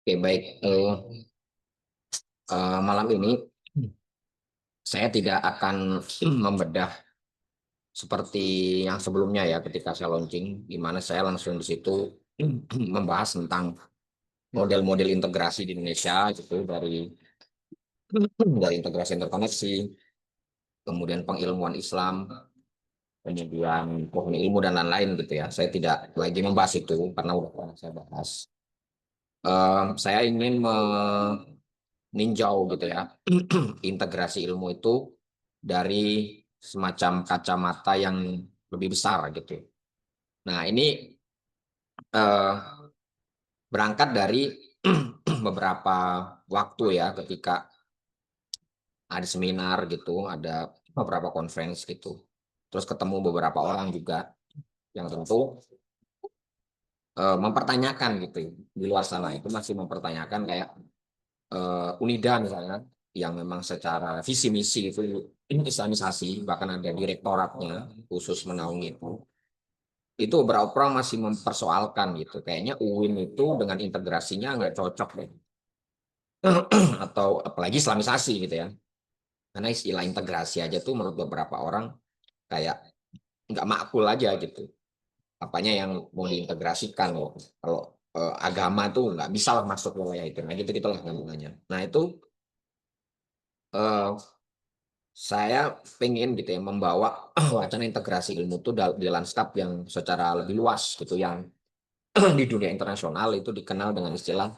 Oke, baik. Malam ini saya tidak akan membedah seperti yang sebelumnya ya ketika saya launching, di mana saya langsung di situ membahas tentang model-model integrasi di Indonesia gitu dari integrasi interkoneksi, kemudian pengilmuan Islam, kemudian pohon ilmu dan lain-lain gitu ya. Saya tidak lagi membahas itu karena udah pernah saya bahas. Saya ingin meninjau gitu ya integrasi ilmu itu dari semacam kacamata yang lebih besar gitu. Nah, ini eh, berangkat dari beberapa waktu ya ketika ada seminar gitu, ada beberapa conference gitu. Terus ketemu beberapa orang juga yang tentu mempertanyakan gitu di luar sana itu masih mempertanyakan kayak Unida misalnya yang memang secara visi misi itu Islamisasi, bahkan ada direktoratnya khusus menaungi itu beberapa orang masih mempersoalkan gitu. Kayaknya UIN itu dengan integrasinya nggak cocok deh. Atau apalagi Islamisasi gitu ya. Karena istilah integrasi aja tuh menurut beberapa orang kayak nggak makul aja gitu. Apanya yang mau diintegrasikan loh. Kalau agama tuh nggak bisa lah masuk ke wilayah itu. Nah gitu gitulah ngomongnya. Nah itu eh, saya pengen gitu ya membawa wacana integrasi ilmu tuh di lanskap yang secara lebih luas gitu yang di dunia internasional itu dikenal dengan istilah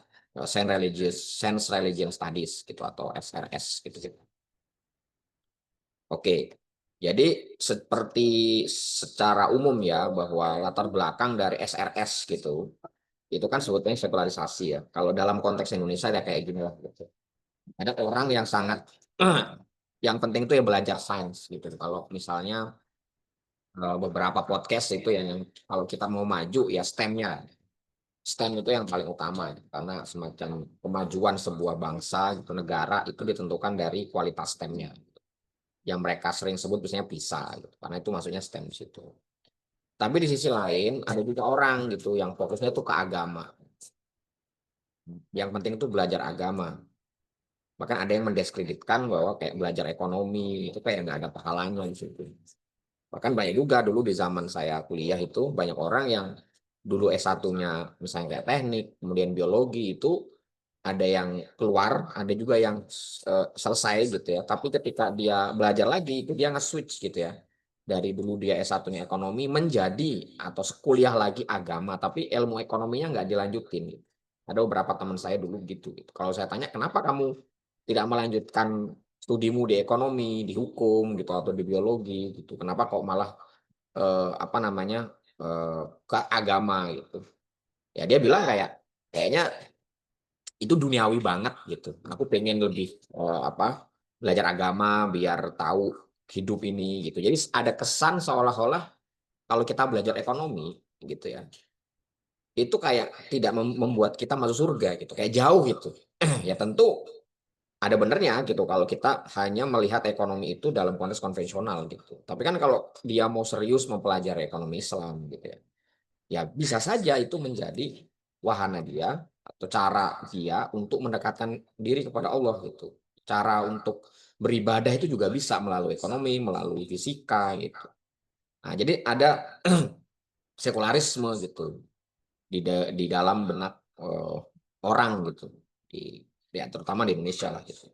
Sense Religion Studies gitu atau SRS gitu gitu. Oke. Jadi seperti secara umum ya bahwa latar belakang dari SRS gitu itu kan sebetulnya sekularisasi ya. Kalau dalam konteks Indonesia ya kayak gini lah gitu. Ada orang yang sangat yang penting itu ya belajar sains gitu. Kalau misalnya beberapa podcast itu yang kalau kita mau maju ya STEM-nya. STEM itu yang paling utama ya, karena semacam kemajuan sebuah bangsa atau negara itu ditentukan dari kualitas STEM-nya. Yang mereka sering sebut biasanya PISA gitu, karena itu maksudnya STEM di situ. Tapi di sisi lain ada juga orang gitu yang fokusnya tuh ke agama. Yang penting itu belajar agama. Bahkan ada yang mendiskreditkan bahwa kayak belajar ekonomi itu kayak nggak ada pahalanya di situ. Bahkan banyak juga dulu di zaman saya kuliah itu banyak orang yang dulu S1-nya misalnya kayak teknik, kemudian biologi itu ada yang keluar, ada juga yang selesai gitu ya. Tapi ketika dia belajar lagi itu dia nge-switch gitu ya. Dari dulu dia S1-nya ekonomi menjadi atau sekuliah lagi agama, tapi ilmu ekonominya nggak dilanjutin gitu. Ada beberapa teman saya dulu gitu. Kalau saya tanya kenapa kamu tidak melanjutkan studimu di ekonomi, di hukum gitu atau di biologi gitu. Kenapa kok malah apa namanya ke agama gitu. Ya dia bilang kayaknya itu duniawi banget gitu. Aku pengen lebih apa belajar agama biar tahu hidup ini gitu. Jadi ada kesan seolah-olah kalau kita belajar ekonomi gitu ya, itu kayak tidak membuat kita masuk surga gitu, kayak jauh gitu. Ya tentu ada benernya gitu kalau kita hanya melihat ekonomi itu dalam konteks konvensional gitu. Tapi kan kalau dia mau serius mempelajari ekonomi Islam gitu ya, ya bisa saja itu menjadi wahana dia atau cara dia untuk mendekatkan diri kepada Allah gitu. Cara untuk beribadah itu juga bisa melalui ekonomi, melalui fisika gitu. Nah, jadi ada sekularisme gitu di dalam benak orang gitu di ya terutama di Indonesia lah gitu.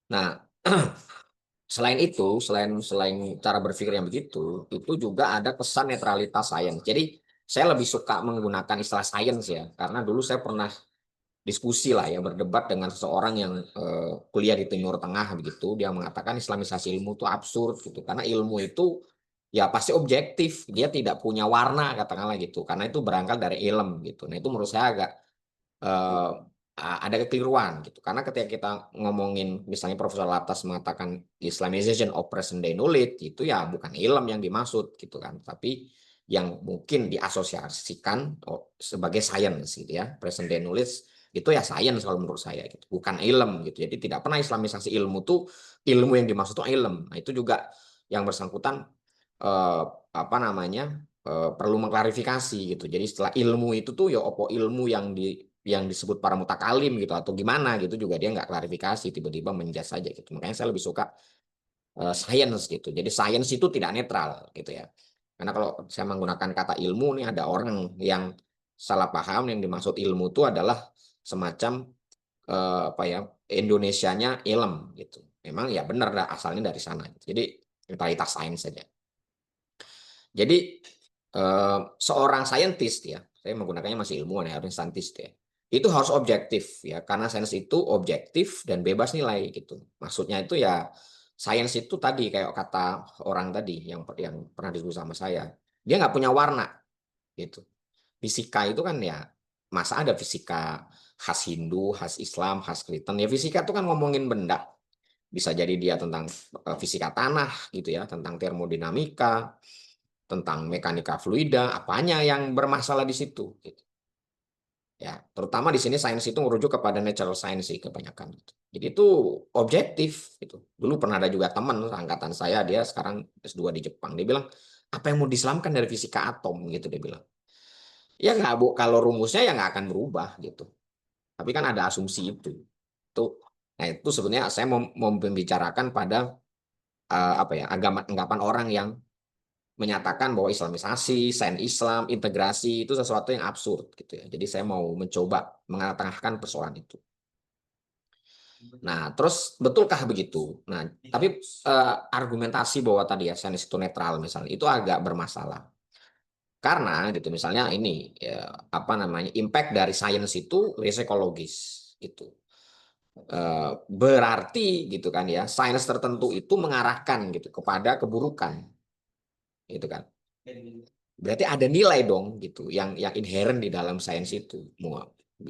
Nah, selain itu, selain selain cara berpikir yang begitu, itu juga ada kesan netralitas sains. Jadi saya lebih suka menggunakan istilah sains ya, karena dulu saya pernah diskusi lah ya, berdebat dengan seseorang yang kuliah di Timur Tengah begitu. Dia mengatakan Islamisasi ilmu itu absurd gitu, karena ilmu itu ya pasti objektif, dia tidak punya warna katakanlah gitu, karena itu berangkat dari ilm gitu. Nah itu menurut saya agak eh, ada kekeliruan gitu. Karena ketika kita ngomongin misalnya Profesor Latas mengatakan Islamization of present day knowledge itu ya bukan ilm yang dimaksud gitu kan, tapi yang mungkin diasosiasikan sebagai science gitu ya. Present day knowledge itu ya science kalau menurut saya gitu, bukan ilm gitu. Jadi tidak pernah Islamisasi ilmu tuh ilmu yang dimaksud tuh ilm. Nah, itu juga yang bersangkutan apa namanya perlu mengklarifikasi gitu. Jadi setelah ilmu itu tuh ya opo ilmu yang yang disebut para mutakalim gitu atau gimana gitu juga dia nggak klarifikasi, tiba-tiba menjas saja gitu. Makanya saya lebih suka science gitu. Jadi science itu tidak netral gitu ya. Karena kalau saya menggunakan kata ilmu nih ada orang yang salah paham, yang dimaksud ilmu itu adalah semacam apa ya, Indonesianya ilm gitu. Memang ya benar lah asalnya dari sana. Jadi totalitas sains saja. Jadi seorang saintis ya, saya menggunakannya masih ilmuwan ya, harus saintis ya. Itu harus objektif ya, karena sains itu objektif dan bebas nilai gitu. Maksudnya itu ya sains itu tadi kayak kata orang tadi yang pernah diskusi sama saya, dia nggak punya warna gitu. Fisika itu kan ya, masa ada fisika khas Hindu, khas Islam, khas Kristen. Ya fisika itu kan ngomongin benda. Bisa jadi dia tentang fisika tanah gitu ya, tentang termodinamika, tentang mekanika fluida, apanya yang bermasalah di situ gitu. Ya, terutama di sini sains itu merujuk kepada natural science sih kebanyakan gitu. Jadi itu objektif gitu. Dulu pernah ada juga teman angkatan saya, dia sekarang S2 di Jepang. Dia bilang, apa yang mau diislamkan dari fisika atom gitu dia bilang. Ya nggak Bu, kalau rumusnya ya nggak akan berubah gitu. Tapi kan ada asumsi itu. Tuh. Nah, itu sebenarnya saya mau membicarakan pada apa ya, anggapan orang yang menyatakan bahwa Islamisasi, sains Islam, integrasi itu sesuatu yang absurd gitu ya. Jadi saya mau mencoba mengatengahkan persoalan itu. Nah, terus betulkah begitu? Nah, tapi argumentasi bahwa tadi ya sains itu netral misalnya itu agak bermasalah. Karena gitu misalnya ini ya, apa namanya, impact dari sains itu psikologis gitu. Berarti gitu kan ya, sains tertentu itu mengarahkan gitu kepada keburukan gitu kan. Berarti ada nilai dong gitu yang inherent di dalam sains itu.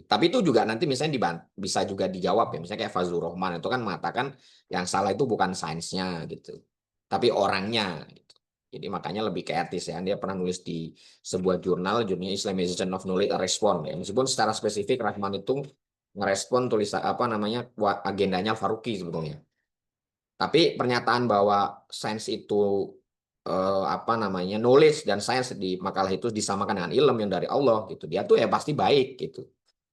Tapi itu juga nanti misalnya bisa juga dijawab ya. Misalnya kayak Fazlur Rahman itu kan mengatakan yang salah itu bukan sainsnya gitu, tapi orangnya gitu. Jadi makanya lebih ke etis ya. Dia pernah nulis di sebuah jurnalnya Islamization of Knowledge Response ya. Meskipun secara spesifik Rahman itu ngerespon tulisan apa namanya agendanya Faruqi sebetulnya. Tapi pernyataan bahwa sains itu apa namanya, knowledge dan sains di makalah itu disamakan dengan ilmu yang dari Allah gitu. Dia tuh ya pasti baik gitu.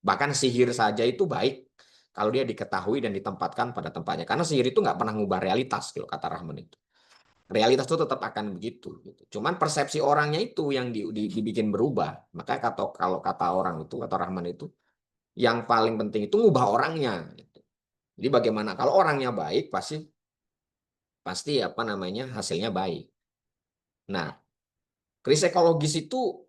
Bahkan sihir saja itu baik kalau dia diketahui dan ditempatkan pada tempatnya. Karena sihir itu nggak pernah ngubah realitas gitu kata Rahman itu. Realitas itu tetap akan begitu. Gitu. Cuman persepsi orangnya itu yang dibikin berubah. Maka kalau kata orang itu, kata Rahman itu, yang paling penting itu ngubah orangnya. Gitu. Jadi bagaimana kalau orangnya baik pasti pasti apa namanya hasilnya baik. Nah, krisis ekologis itu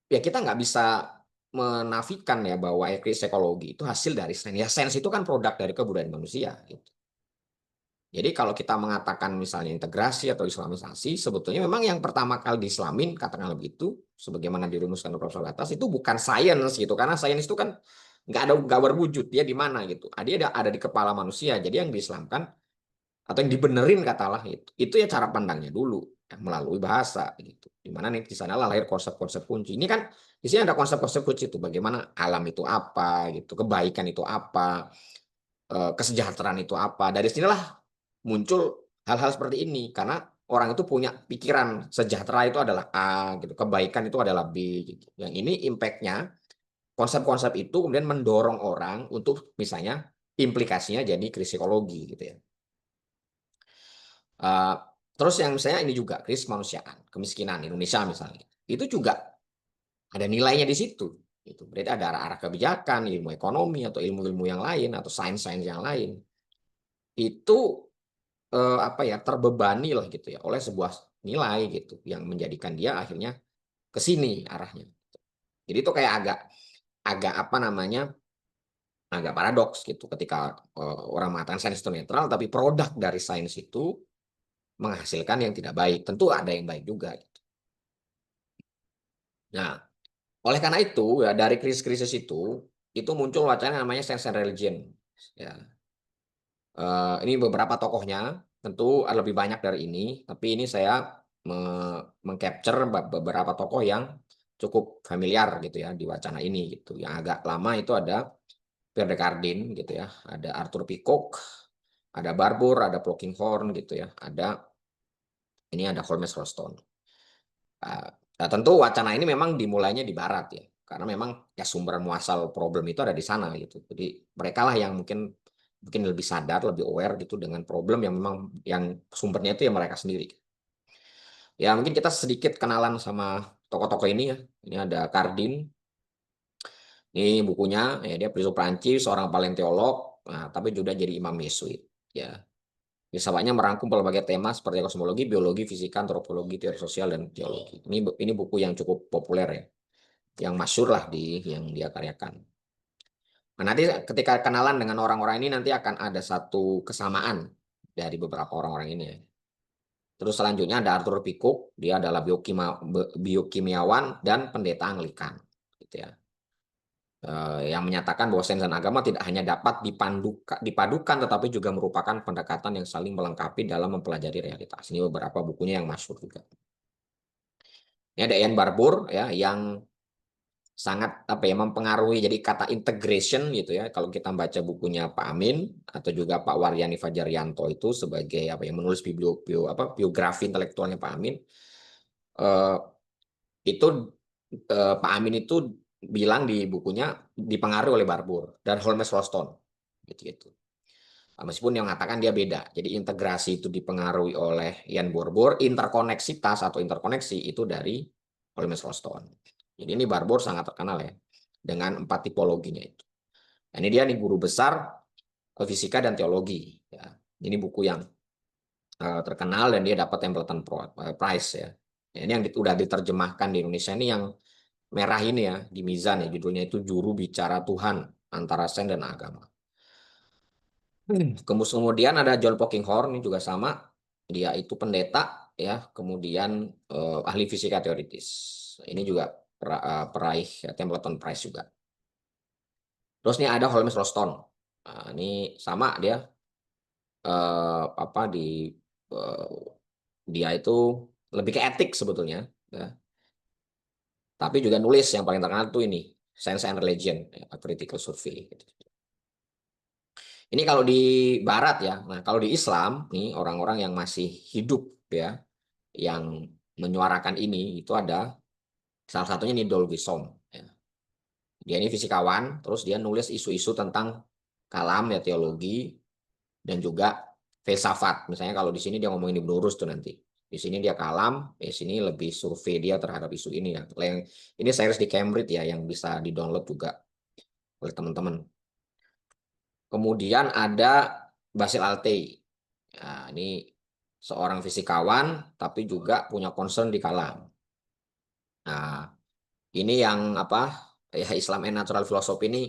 ya kita nggak bisa menafikan ya bahwa krisis ekologi itu hasil dari sains. Ya sains itu kan produk dari kebudayaan manusia. Gitu. Jadi kalau kita mengatakan misalnya integrasi atau islamisasi, sebetulnya memang yang pertama kali diislamin, katakanlah begitu, sebagaimana dirumuskan oleh Profesor atas, itu bukan sains gitu, karena sains itu kan nggak berwujud, dia di mana gitu. Dia ada di kepala manusia, jadi yang diislamkan atau yang dibenerin katalah itu ya cara pandangnya dulu ya, melalui bahasa gitu, dimana nih di sana lahir konsep-konsep kunci. Ini kan di sini ada konsep-konsep kunci itu, bagaimana alam itu apa gitu, kebaikan itu apa, kesejahteraan itu apa. Dari sinilah muncul hal-hal seperti ini karena orang itu punya pikiran sejahtera itu adalah A gitu, kebaikan itu adalah B gitu. Yang ini impactnya konsep-konsep itu kemudian mendorong orang untuk misalnya implikasinya jadi krisis ekologi gitu ya. Uh, Terus yang misalnya ini juga krisis kemanusiaan, kemiskinan Indonesia misalnya, itu juga ada nilainya di situ. Itu berarti ada arah-arah kebijakan, ilmu ekonomi atau ilmu-ilmu yang lain atau sains-sains yang lain itu apa ya terbebani lah gitu ya oleh sebuah nilai gitu yang menjadikan dia akhirnya ke sini arahnya. Jadi itu kayak agak agak apa namanya agak paradoks gitu ketika orang mengatakan sains itu netral tapi produk dari sains itu menghasilkan yang tidak baik. Tentu ada yang baik juga. Gitu. Nah, oleh karena itu ya dari krisis-krisis itu muncul wacana namanya science and religion. Ya, ini beberapa tokohnya, tentu lebih banyak dari ini, tapi ini saya mengcapture beberapa tokoh yang cukup familiar gitu ya di wacana ini gitu. Yang agak lama itu ada Pierre de Cardin gitu ya, ada Arthur Peacock, ada Barbour, ada Polkinghorne gitu ya, ada Holmes Rolston. Nah, tentu wacana ini memang dimulainya di Barat ya, karena memang ya sumber muasal problem itu ada di sana gitu. Jadi mereka lah yang mungkin lebih sadar, lebih aware gitu dengan problem yang memang yang sumbernya itu ya mereka sendiri. Ya mungkin kita sedikit kenalan sama tokoh-tokoh ini ya. Ini ada Cardin, ini bukunya, ya dia filsuf Prancis, seorang paleontolog, nah, tapi juga jadi imam Yesuit. Ya, filsafatnya merangkum berbagai tema seperti kosmologi, biologi, fisika, antropologi, teori sosial, dan teologi. Ini buku yang cukup populer ya, yang masyhur lah yang dia karyakan. Nah, nanti ketika kenalan dengan orang-orang ini nanti akan ada satu kesamaan dari beberapa orang-orang ini ya. Terus selanjutnya ada Arthur Pickock, dia adalah biokimiawan dan pendeta Anglikan, gitu ya. Yang menyatakan bahwa sains dan agama tidak hanya dapat dipadukan, tetapi juga merupakan pendekatan yang saling melengkapi dalam mempelajari realitas. Ini beberapa bukunya yang masyhur juga. Ini ada Ian Barbour ya, yang sangat apa ya mempengaruhi, jadi kata integration gitu ya. Kalau kita baca bukunya Pak Amin atau juga Pak Waryani Fajaryanto itu sebagai apa yang menulis biografi intelektualnya Pak Amin, eh, itu Pak Amin itu bilang di bukunya dipengaruhi oleh Barbour dan Holmes Rolston gitu-gitu. Meskipun yang mengatakan dia beda. Jadi integrasi itu dipengaruhi oleh Ian Barbour, interkoneksitas atau interkoneksi itu dari Holmes Rolston. Jadi ini Barbour sangat terkenal ya dengan 4 tipologinya itu. Nah, ini dia nih guru besar fisika dan teologi. Ya. Ini buku yang terkenal dan dia dapat Templeton Prize ya. Ya, ini yang sudah diterjemahkan di Indonesia ini yang merah ini ya di Mizan ya, judulnya itu Juru Bicara Tuhan antara Sains dan Agama. Kemudian ada John Polkinghorne, ini juga sama, dia itu pendeta ya, kemudian ahli fisika teoritis. Ini juga peraih Templeton Prize juga. Terus ini ada Holmes Rolston. Nah, ini sama dia apa dia itu lebih ke etik sebetulnya ya. Tapi juga nulis yang paling terkenal tuh ini Science and Religion, a Critical Survey gitu. Ini kalau di Barat ya. Nah, kalau di Islam nih orang-orang yang masih hidup ya, yang menyuarakan ini itu ada salah satunya nih Dolby Som. Ya. Dia ini fisikawan, terus dia nulis isu-isu tentang kalam ya, teologi dan juga filsafat. Misalnya kalau di sini dia ngomongin Ibnu Rus tuh nanti. Di sini dia kalam, di sini lebih survei dia terhadap isu ini ya. Ini series di Cambridge ya yang bisa di-download juga oleh teman-teman. Kemudian ada Basil Altay. Nah, ini seorang fisikawan tapi juga punya concern di kalam. Nah, ini yang apa? Ya Islam and Natural Philosophy ini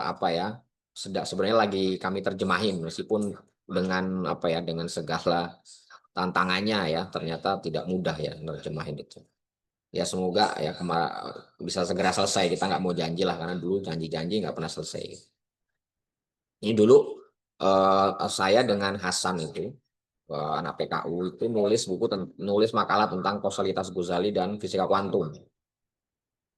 apa ya? Sebenarnya lagi kami terjemahin meskipun dengan apa ya dengan segala tantangannya ya ternyata tidak mudah ya menerjemahin itu. Ya semoga ya bisa segera selesai. Kita nggak mau janji lah karena dulu janji-janji nggak pernah selesai. Ini dulu saya dengan Hasan itu anak PKU itu nulis makalah tentang kausalitas Ghazali dan fisika kuantum.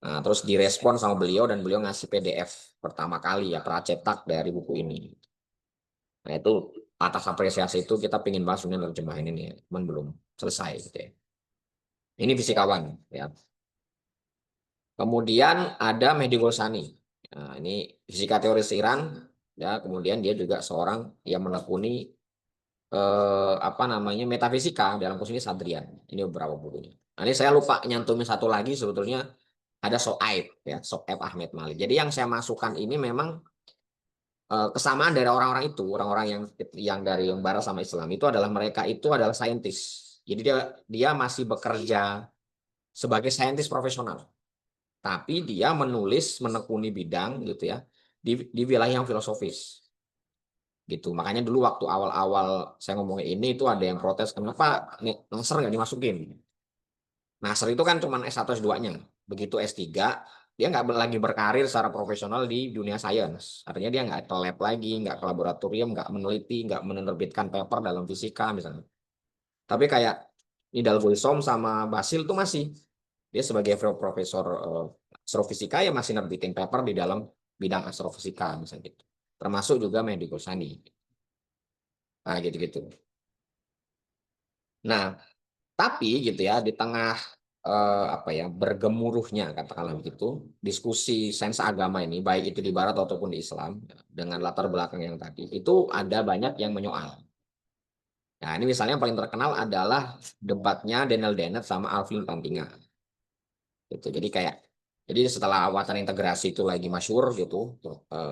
Nah, terus direspon sama beliau dan beliau ngasih PDF pertama kali ya pracetak dari buku ini. Nah, itu atas apresiasi itu kita pingin bahas sebenarnya terjemahin ini ya, cuman belum selesai gitu ya. Ini fisikawan ya. Kemudian ada Mehdi Golsani. Nah, ini fisika teoris Iran ya, kemudian dia juga seorang yang menekuni apa namanya metafisika dalam khusus ini Sadrian. Ini beberapa bukunya. Nah, ini saya lupa nyantumin satu lagi sebetulnya ada Soaib ya, Soaib Ahmed Malik. Jadi yang saya masukkan ini memang kesamaan dari orang-orang itu, orang-orang yang dari yang Barat sama Islam itu adalah mereka itu adalah saintis. Jadi dia masih bekerja sebagai saintis profesional, tapi dia menekuni bidang gitu ya di wilayah yang filosofis gitu. Makanya dulu waktu awal-awal saya ngomongin ini itu ada yang protes kenapa Nasr nggak dimasukin. Nasr itu kan cuma S1 S2-nya. Begitu S3 dia nggak lagi berkarir secara profesional di dunia sains. Artinya dia nggak ke lab lagi, nggak ke laboratorium, nggak meneliti, nggak menerbitkan paper dalam fisika misalnya. Tapi kayak Nidal Gulsom sama Basil tuh masih. Dia sebagai profesor astrofisika ya masih nerbitin paper di dalam bidang astrofisika misalnya gitu. Termasuk juga Mehdi Gosani. Nah, gitu-gitu. Nah, tapi gitu ya di tengah apa ya, bergemuruhnya katakanlah begitu diskusi sains agama ini, baik itu di Barat ataupun di Islam, dengan latar belakang yang tadi itu ada banyak yang menyoal. Nah ini misalnya yang paling terkenal adalah debatnya Daniel Dennett sama Alvin Tantinga gitu. Jadi setelah wacana integrasi itu lagi masyhur gitu,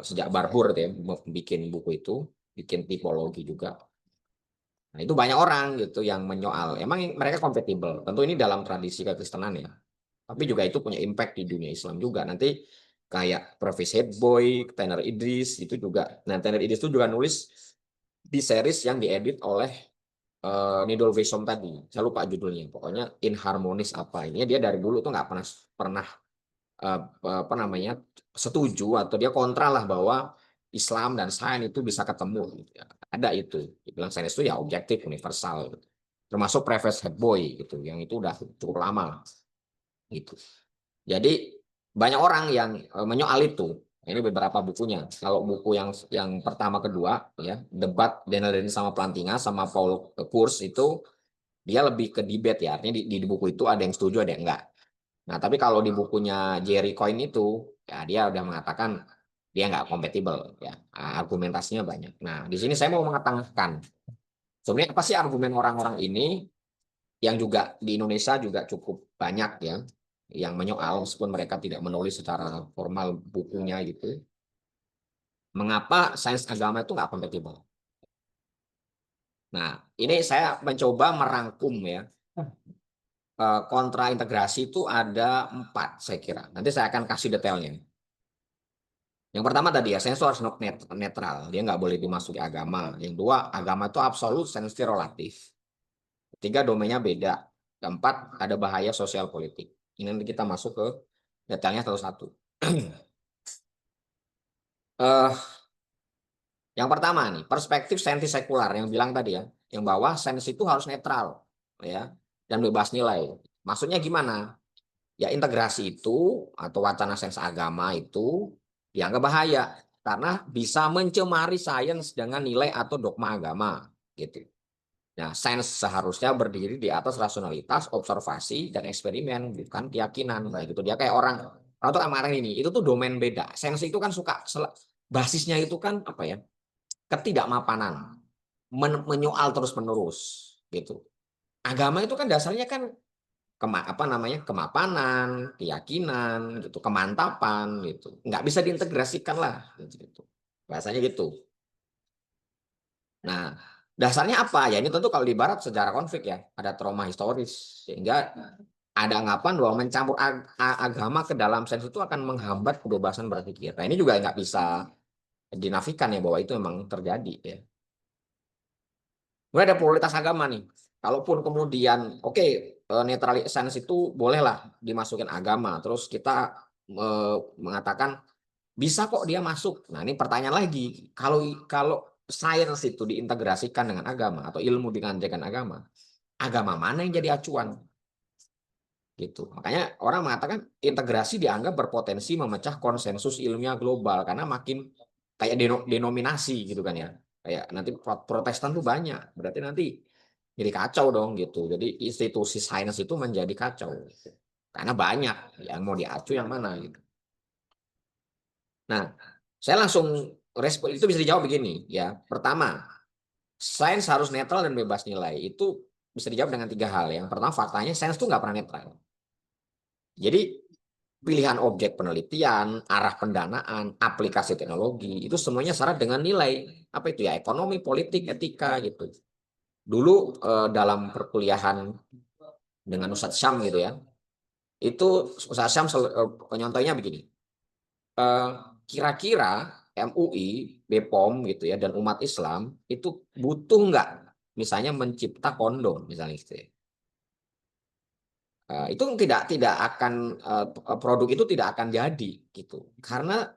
sejak Barbour ya bikin buku itu, bikin tipologi juga. Nah, itu banyak orang gitu yang menyoal. Emang mereka kompatibel? Tentu ini dalam tradisi kekristenan ya. Tapi juga itu punya impact di dunia Islam juga. Nanti kayak Profes Headboy, Tanner Idris itu juga. Nah, Tanner Idris itu juga nulis di series yang diedit oleh Nidol Vesom tadi. Saya lupa judulnya. Pokoknya Inharmonis apa. Ini dia dari dulu tuh nggak pernah pernah apa namanya setuju atau dia kontra lah bahwa Islam dan sains itu bisa ketemu gitu ya. Ada itu dibilang sains itu ya objektif universal gitu. Termasuk Preface Headboy gitu yang itu udah cukup lama gitu. Jadi banyak orang yang menyoal itu. Ini beberapa bukunya. Kalau buku yang pertama kedua ya debat Daniel Denis sama Plantinga sama Paul Kurs itu dia lebih ke debate ya. Artinya di buku itu ada yang setuju ada yang enggak. Nah, tapi kalau di bukunya Jerry Coyne itu, ya dia udah mengatakan dia nggak kompatibel, ya argumentasinya banyak. Nah, di sini saya mau mengatakan, sebenarnya apa sih argumen orang-orang ini yang juga di Indonesia juga cukup banyak ya, yang menyoal meskipun mereka tidak menulis secara formal bukunya gitu. Mengapa sains agama itu nggak kompatibel? Nah, ini saya mencoba merangkum ya. Kontra integrasi itu ada 4 saya kira. Nanti saya akan kasih detailnya. Yang pertama tadi ya, sains itu harus netral. Dia nggak boleh dimasuki agama. Yang dua, agama itu absolut, sains itu relatif. Ketiga, domainnya beda. Keempat, ada bahaya sosial politik. Ini nanti kita masuk ke detailnya satu-satu. eh yang pertama nih, perspektif sains sekular yang bilang tadi ya, yang bahwa sains itu harus netral, ya, dan bebas nilai. Maksudnya gimana? Ya integrasi itu atau wacana sains agama itu dianggap bahaya karena bisa mencemari sains dengan nilai atau dogma agama gitu. Nah, sains seharusnya berdiri di atas rasionalitas, observasi dan eksperimen, bukan keyakinan. Nah, gitu dia kayak orang tuh kemarin ini, itu tuh domain beda. Sains itu kan suka basisnya itu kan apa ya? Ketidakmapanan, menyoal terus-menerus gitu. Agama itu kan dasarnya kan apa namanya kemapanan, keyakinan, gitu, kemantapan, gitu. Nggak bisa diintegrasikan lah, gitu. Bahasanya gitu. Nah, dasarnya apa? Ya ini tentu kalau di Barat sejarah konflik ya, ada trauma historis sehingga ada anggapan bahwa mencampur agama ke dalam sains itu akan menghambat kebebasan berpikir. Nah, ini juga nggak bisa dinafikan ya bahwa itu memang terjadi ya. Kemudian ada pluralitas agama nih. Kalaupun kemudian oke netralitas sains itu bolehlah dimasukin agama, terus kita mengatakan bisa kok dia masuk. Nah ini pertanyaan lagi, kalau kalau sains itu diintegrasikan dengan agama atau ilmu dengan agama mana yang jadi acuan? Gitu. Makanya orang mengatakan integrasi dianggap berpotensi memecah konsensus ilmiah global karena makin kayak denominasi gitu kan ya. Kayak nanti Protestan tuh banyak, berarti nanti jadi kacau dong gitu. Jadi institusi sains itu menjadi kacau karena banyak yang mau diacu yang mana gitu. Nah, saya langsung respon itu bisa dijawab begini ya. Pertama, sains harus netral dan bebas nilai. Itu bisa dijawab dengan 3 hal. Yang pertama, faktanya sains itu nggak pernah netral. Jadi pilihan objek penelitian, arah pendanaan, aplikasi teknologi, itu semuanya syarat dengan nilai. Apa itu ya? Ekonomi, politik, etika gitu. Dulu dalam perkuliahan dengan Ustadz Syam gitu ya, itu Ustadz Syam contohnya begini. Eh, Kira-kira MUI, BPOM gitu ya, dan umat Islam itu butuh nggak misalnya mencipta kondom misalnya gitu ya. Itu tidak akan produk itu tidak akan jadi gitu karena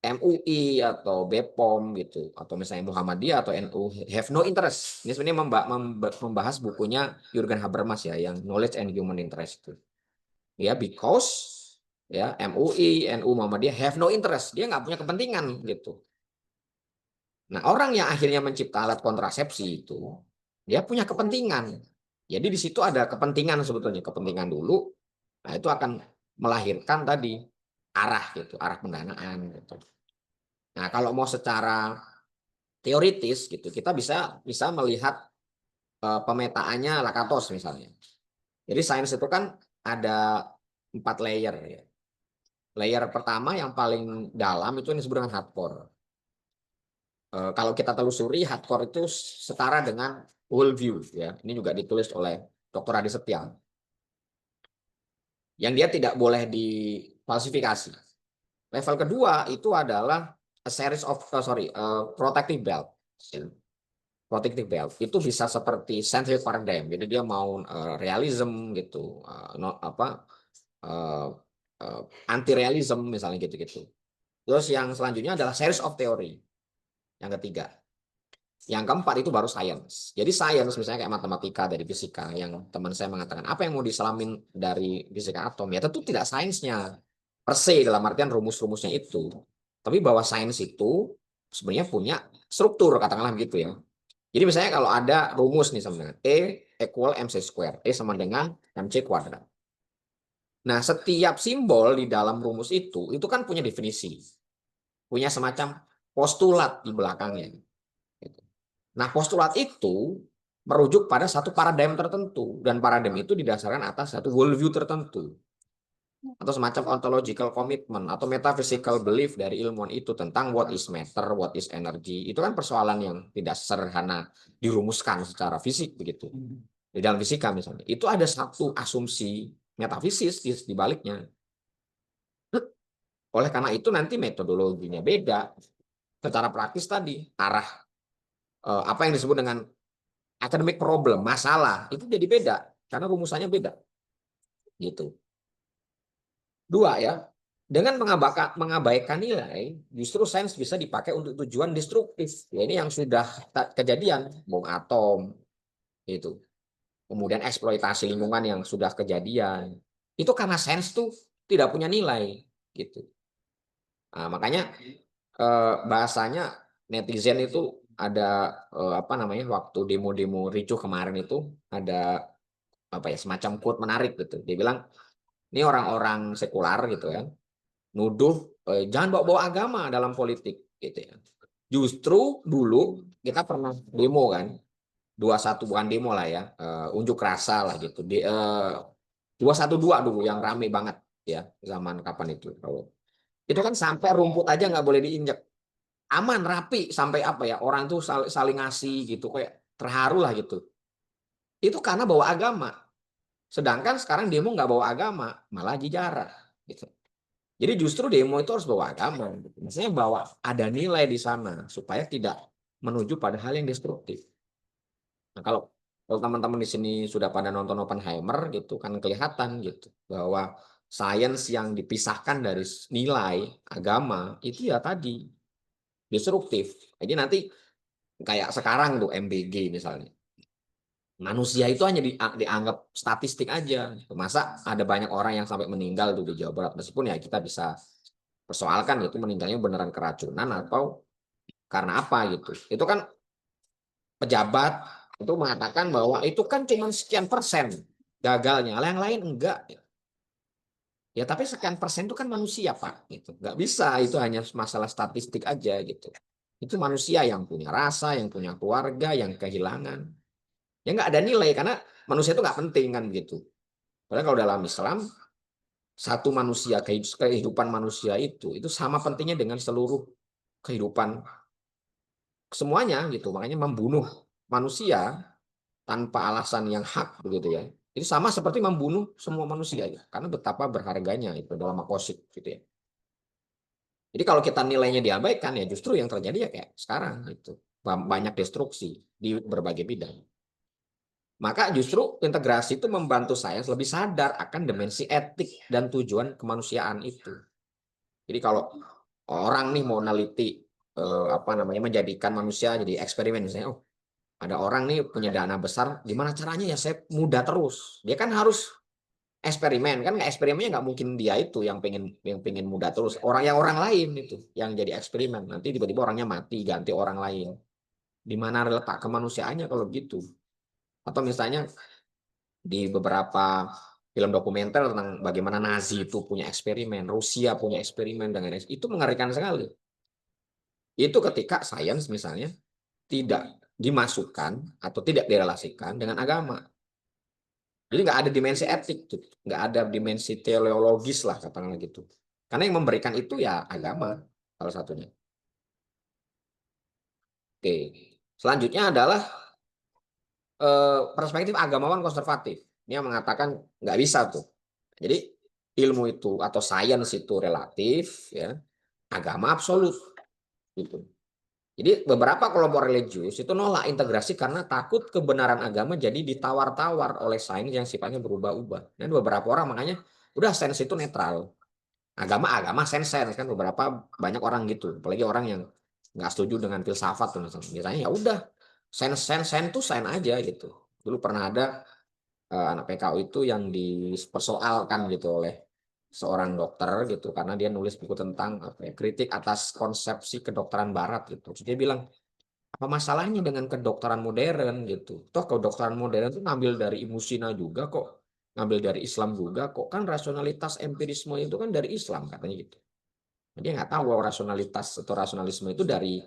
MUI atau BPOM gitu atau misalnya Muhammadiyah atau NU have no interest. Ini sebenarnya membahas bukunya Jurgen Habermas ya yang Knowledge and Human Interest itu. Ya because ya MUI, NU, Muhammadiyah have no interest. Dia nggak punya kepentingan gitu. Nah, orang yang akhirnya mencipta alat kontrasepsi itu dia punya kepentingan Jadi di situ ada kepentingan sebetulnya, kepentingan dulu. Nah, itu akan melahirkan tadi arah gitu, arah pendanaan gitu. Nah, kalau mau secara teoritis gitu, kita bisa bisa melihat pemetaannya Lakatos misalnya. Jadi sains itu kan ada 4 layer ya. Layer pertama yang paling dalam itu yang disebut dengan hardcore. Kalau kita telusuri hardcore itu setara dengan whole view ya. Ini juga ditulis oleh Dr. Adi Setia. Yang dia tidak boleh difalsifikasi. Level kedua itu adalah a series of protective belt. Protective belt itu bisa seperti scientific paradigm. Jadi dia mau realism gitu, uh, anti realism misalnya gitu-gitu. Terus yang selanjutnya adalah series of theory. Yang ketiga. Yang keempat itu baru science. Jadi science misalnya kayak matematika dari fisika yang teman saya mengatakan apa yang mau diselamin dari fisika atom ya tentu tidak sainsnya per se dalam artian rumus-rumusnya itu. Tapi bahwa sains itu sebenarnya punya struktur katakanlah begitu ya. Jadi misalnya kalau ada rumus nih sama dengan E equal MC square. E sama dengan MC kuadrat. Nah, setiap simbol di dalam rumus itu kan punya definisi. Punya semacam postulat di belakangnya. Nah, postulat itu merujuk pada satu paradigm tertentu. Dan paradigm itu didasarkan atas satu worldview tertentu. Atau semacam ontological commitment atau metaphysical belief dari ilmuwan itu tentang what is matter, what is energy. Itu kan persoalan yang tidak sederhana dirumuskan secara fisik begitu. Di dalam fisika misalnya. Itu ada satu asumsi metafisis di baliknya. Oleh karena itu nanti metodologinya beda. Secara praktis tadi arah apa yang disebut dengan academic problem, masalah itu jadi beda karena rumusannya beda. Gitu. Dua ya. Dengan mengabaikan nilai, justru sains bisa dipakai untuk tujuan destruktif. Ya, ini yang sudah kejadian, bom atom itu. Kemudian eksploitasi lingkungan yang sudah kejadian. Itu karena sains tuh tidak punya nilai gitu. Nah, makanya bahasanya netizen itu ada apa namanya waktu demo-demo ricuh kemarin itu ada apa ya semacam quote menarik gitu. Dia bilang ini orang-orang sekular gitu ya, nuduh jangan bawa-bawa agama dalam politik gitu ya. Justru dulu kita pernah demo kan, 21 bukan demo lah ya, unjuk rasa lah gitu. 212 dulu yang rame banget ya zaman kapan itu. Itu kan sampai rumput aja nggak boleh diinjak. Aman, rapi, sampai apa ya, orang tuh saling ngasih gitu, kayak terharu lah gitu. Itu karena bawa agama. Sedangkan sekarang demo nggak bawa agama, malah jijarah. Gitu. Jadi justru demo itu harus bawa agama. Gitu. Maksudnya bawa ada nilai di sana, supaya tidak menuju pada hal yang destruktif. Nah, kalau teman-teman di sini sudah pada nonton Oppenheimer gitu kan kelihatan gitu bahwa sains yang dipisahkan dari nilai agama itu ya tadi destruktif. Jadi nanti kayak sekarang tuh MBG misalnya. Manusia itu hanya dianggap statistik aja. Masa ada banyak orang yang sampai meninggal tuh di Jawa Barat. Meskipun ya kita bisa persoalkan itu meninggalnya beneran keracunan atau karena apa gitu. Itu kan pejabat itu mengatakan bahwa itu kan cuma sekian persen gagalnya. Yang lain enggak. Ya tapi sekian persen itu kan manusia Pak. Gitu. Nggak bisa itu hanya masalah statistik aja gitu. Itu manusia yang punya rasa, yang punya keluarga, yang kehilangan. Ya nggak ada nilai karena manusia itu nggak penting kan begitu. Padahal kalau dalam Islam satu manusia kehidupan manusia itu sama pentingnya dengan seluruh kehidupan semuanya gitu. Makanya membunuh manusia tanpa alasan yang hak begitu ya. Itu sama seperti membunuh semua manusia ya. Karena betapa berharganya itu dalam makosid gitu ya. Jadi kalau kita nilainya diabaikan ya justru yang terjadi ya kayak sekarang gitu. Banyak destruksi di berbagai bidang. Maka justru integrasi itu membantu saya lebih sadar akan dimensi etik dan tujuan kemanusiaan itu. Jadi kalau orang nih mau neliti apa namanya menjadikan manusia jadi eksperimen misalnya, oh ada orang nih punya dana besar, gimana caranya ya saya muda terus. Dia kan harus eksperimen kan nggak eksperimennya nggak mungkin dia itu yang pengen muda terus. Orang lain itu yang jadi eksperimen. Nanti tiba-tiba orangnya mati ganti orang lain. Di mana letak kemanusiaannya kalau gitu? Atau misalnya di beberapa film dokumenter tentang bagaimana Nazi itu punya eksperimen, Rusia punya eksperimen dengan itu mengerikan sekali. Itu ketika sains misalnya tidak dimasukkan atau tidak direlasikan dengan agama. Jadi nggak ada dimensi etik, nggak ada dimensi teleologis lah katakanlah gitu. Karena yang memberikan itu ya agama salah satunya. Oke, selanjutnya adalah perspektif agamawan konservatif. Dia mengatakan nggak bisa tuh. Jadi ilmu itu atau sains itu relatif, ya, agama absolut gitu. Jadi beberapa kelompok religius itu nolak integrasi karena takut kebenaran agama jadi ditawar-tawar oleh sains yang sifatnya berubah-ubah. Dan beberapa orang makanya udah sains itu netral. Agama sains kan beberapa banyak orang gitu. Apalagi orang yang nggak setuju dengan filsafat tuh misalnya. Biasanya ya udah sains tuh sains aja gitu. Dulu pernah ada anak PKU itu yang dipersoalkan gitu oleh seorang dokter gitu karena dia nulis buku tentang apa ya, kritik atas konsepsi kedokteran barat gitu. Terus dia bilang apa masalahnya dengan kedokteran modern gitu? Toh kedokteran modern itu ngambil dari Ibnu Sina juga kok, ngambil dari Islam juga kok, kan rasionalitas empirisme itu kan dari Islam katanya gitu. Dia nggak tahu bahwa rasionalitas atau rasionalisme itu dari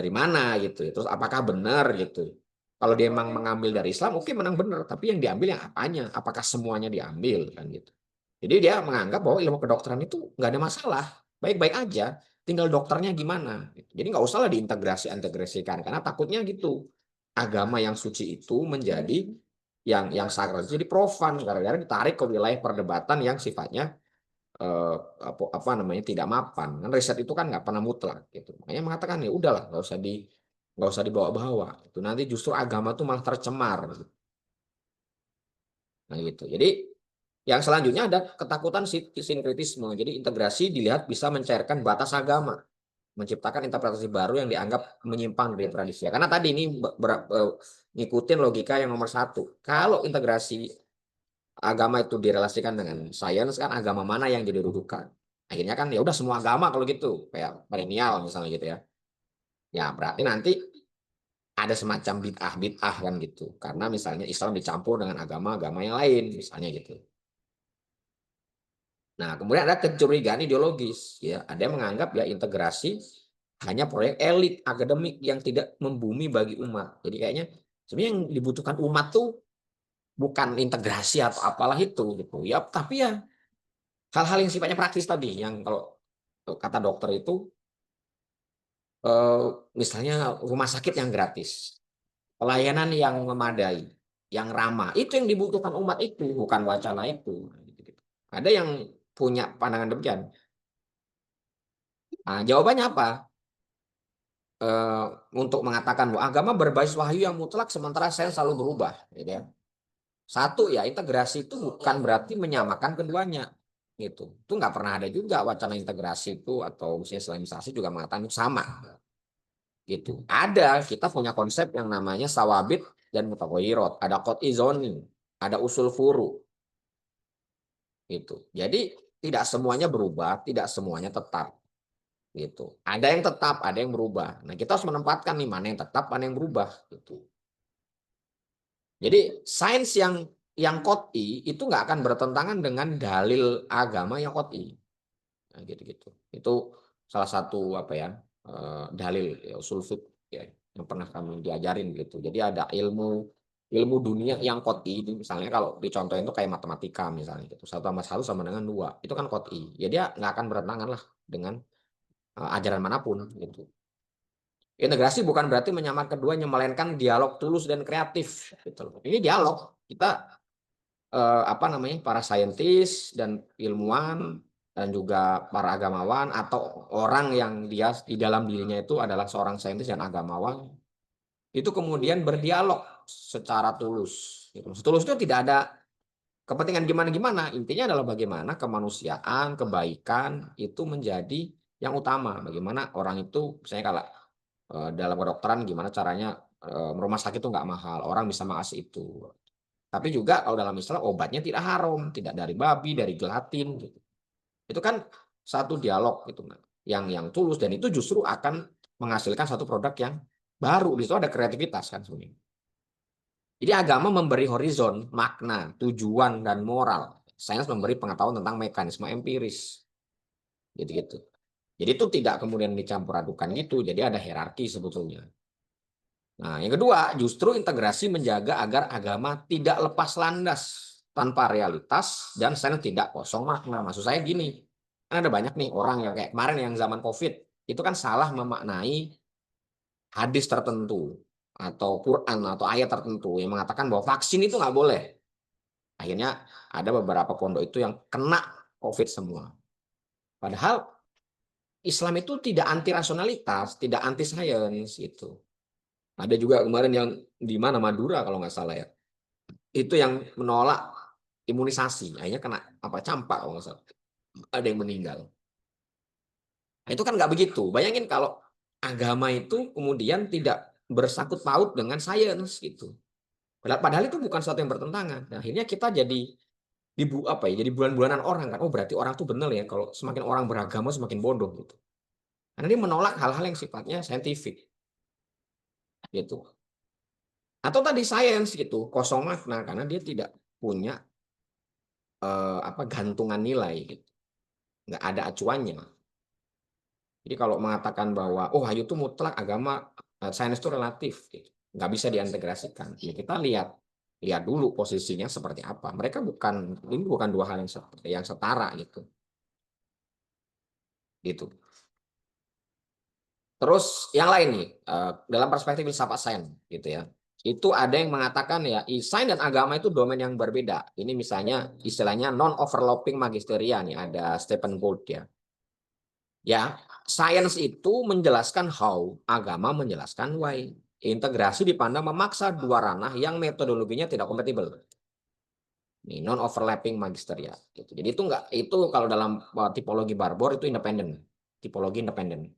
mana gitu. Terus apakah benar gitu? Kalau dia emang mengambil dari Islam, oke menang benar. Tapi yang diambil yang apanya? Apakah semuanya diambil kan gitu? Jadi dia menganggap bahwa ilmu kedokteran itu nggak ada masalah, baik-baik aja. Tinggal dokternya gimana. Jadi nggak usah lah diintegrasikan karena takutnya gitu. Agama yang suci itu menjadi yang sakral jadi profan gara-gara ditarik ke wilayah perdebatan yang sifatnya apa namanya tidak mapan. Kan riset itu kan nggak pernah mutlak gitu. Makanya mengatakan ya udahlah nggak usah dibawa-bawa. Itu nanti justru agama tuh malah tercemar. Nah gitu. Jadi yang selanjutnya ada ketakutan sinkretisme. Jadi integrasi dilihat bisa mencairkan batas agama, menciptakan interpretasi baru yang dianggap menyimpang dari tradisi. Karena tadi ini ngikutin logika yang nomor satu. Kalau integrasi agama itu direlasikan dengan sains kan agama mana yang jadi rujukan? Akhirnya kan ya udah semua agama kalau gitu, kayak perennial misalnya gitu ya. Ya berarti nanti ada semacam bid'ah kan gitu. Karena misalnya Islam dicampur dengan agama-agama yang lain misalnya gitu. Nah, kemudian ada kecurigaan ideologis, ya. Ada yang menganggap ya integrasi hanya proyek elit akademik yang tidak membumi bagi umat. Jadi kayaknya sebenarnya yang dibutuhkan umat tuh bukan integrasi atau apalah itu gitu. Ya, tapi ya hal-hal yang sifatnya praktis tadi yang kalau kata dokter itu eh, misalnya rumah sakit yang gratis, pelayanan yang memadai, yang ramah, itu yang dibutuhkan umat itu, bukan wacana itu. Ada yang punya pandangan demikian. Nah, jawabannya apa? Untuk mengatakan bahwa agama berbasis wahyu yang mutlak sementara saya selalu berubah, gitu ya. Satu ya integrasi itu bukan berarti menyamakan keduanya, gitu. Itu nggak pernah ada juga wacana integrasi itu atau misalnya islamisasi juga mengatakan itu sama, gitu. Ada kita punya konsep yang namanya sawabit dan mutaghayyirot, ada qot'i zoni, ada usul furu, gitu. Jadi tidak semuanya berubah, tidak semuanya tetap. Gitu. Ada yang tetap, ada yang berubah. Nah, kita harus menempatkan nih mana yang tetap, mana yang berubah gitu. Jadi sains yang qot'i itu nggak akan bertentangan dengan dalil agama yang qot'i. Nah, gitu-gitu. Itu salah satu apa ya dalil ya, usul fiqh ya, yang pernah kami diajarin gitu. Jadi ada ilmu dunia yang qot'i misalnya kalau dicontohin itu kayak matematika misalnya gitu. 1+1 sama dengan 2. Itu kan qot'i. Ya dia nggak akan bertentangan lah dengan ajaran manapun gitu. Integrasi bukan berarti menyamakan keduanya, melainkan dialog tulus dan kreatif. Gitu. Ini dialog kita apa namanya para saintis dan ilmuwan dan juga para agamawan atau orang yang dia di dalam dirinya itu adalah seorang saintis dan agamawan itu kemudian berdialog secara tulus. Gitu. Tulus itu tidak ada kepentingan gimana-gimana. Intinya adalah bagaimana kemanusiaan, kebaikan itu menjadi yang utama. Bagaimana orang itu, misalnya kalau dalam kedokteran gimana caranya rumah sakit itu nggak mahal, orang bisa mengakses itu. Tapi juga kalau dalam Islam obatnya tidak haram, tidak dari babi, dari gelatin, gitu. Itu kan satu dialog gitu, yang tulus dan itu justru akan menghasilkan satu produk yang baru. Di situ ada kreativitas kan sebenarnya. Jadi agama memberi horizon, makna, tujuan, dan moral. Sains memberi pengetahuan tentang mekanisme empiris. Gitu-gitu. Jadi itu tidak kemudian dicampur adukan gitu. Jadi ada hierarki sebetulnya. Nah, yang kedua, justru integrasi menjaga agar agama tidak lepas landas tanpa realitas dan sains tidak kosong makna. Maksud saya gini, kan ada banyak nih orang yang kayak kemarin yang zaman COVID, itu kan salah memaknai hadis tertentu atau Quran atau ayat tertentu yang mengatakan bahwa vaksin itu nggak boleh. Akhirnya ada beberapa pondok itu yang kena COVID semua. Padahal Islam itu tidak anti rasionalitas, tidak anti sains itu. Ada juga kemarin yang di mana Madura kalau nggak salah ya. Itu yang menolak imunisasi, akhirnya kena apa campak kalau nggak salah. Ada yang meninggal. Nah, itu kan nggak begitu. Bayangin kalau agama itu kemudian tidak bersangkut paut dengan sains gitu. Padahal itu bukan sesuatu yang bertentangan. Nah, akhirnya kita jadi apa ya? Jadi bulan-bulanan orang kan. Oh, berarti orang tuh benar ya. Kalau semakin orang beragama semakin bodoh gitu. Karena dia menolak hal-hal yang sifatnya saintifik gitu. Atau tadi sains gitu, kosong makna karena dia tidak punya apa gantungan nilai gitu. Nggak ada acuannya. Jadi kalau mengatakan bahwa oh ayu itu mutlak agama sains itu relatif gitu. Nggak bisa diintegrasikan. Ya kita lihat lihat dulu posisinya seperti apa. Mereka ini bukan dua hal yang setara gitu. Gitu. Terus yang lain nih, dalam perspektif filsafat sains gitu ya. Itu ada yang mengatakan ya, sains dan agama itu domain yang berbeda. Ini misalnya istilahnya non-overlapping magisteria nih, ada Stephen Gould ya. Ya, sains itu menjelaskan how, agama menjelaskan why. Integrasi dipandang memaksa dua ranah yang metodologinya tidak kompatibel. Nih, non-overlapping magisteria. Gitu. Jadi itu enggak, itu kalau dalam tipologi Barbour itu independen. Tipologi independen.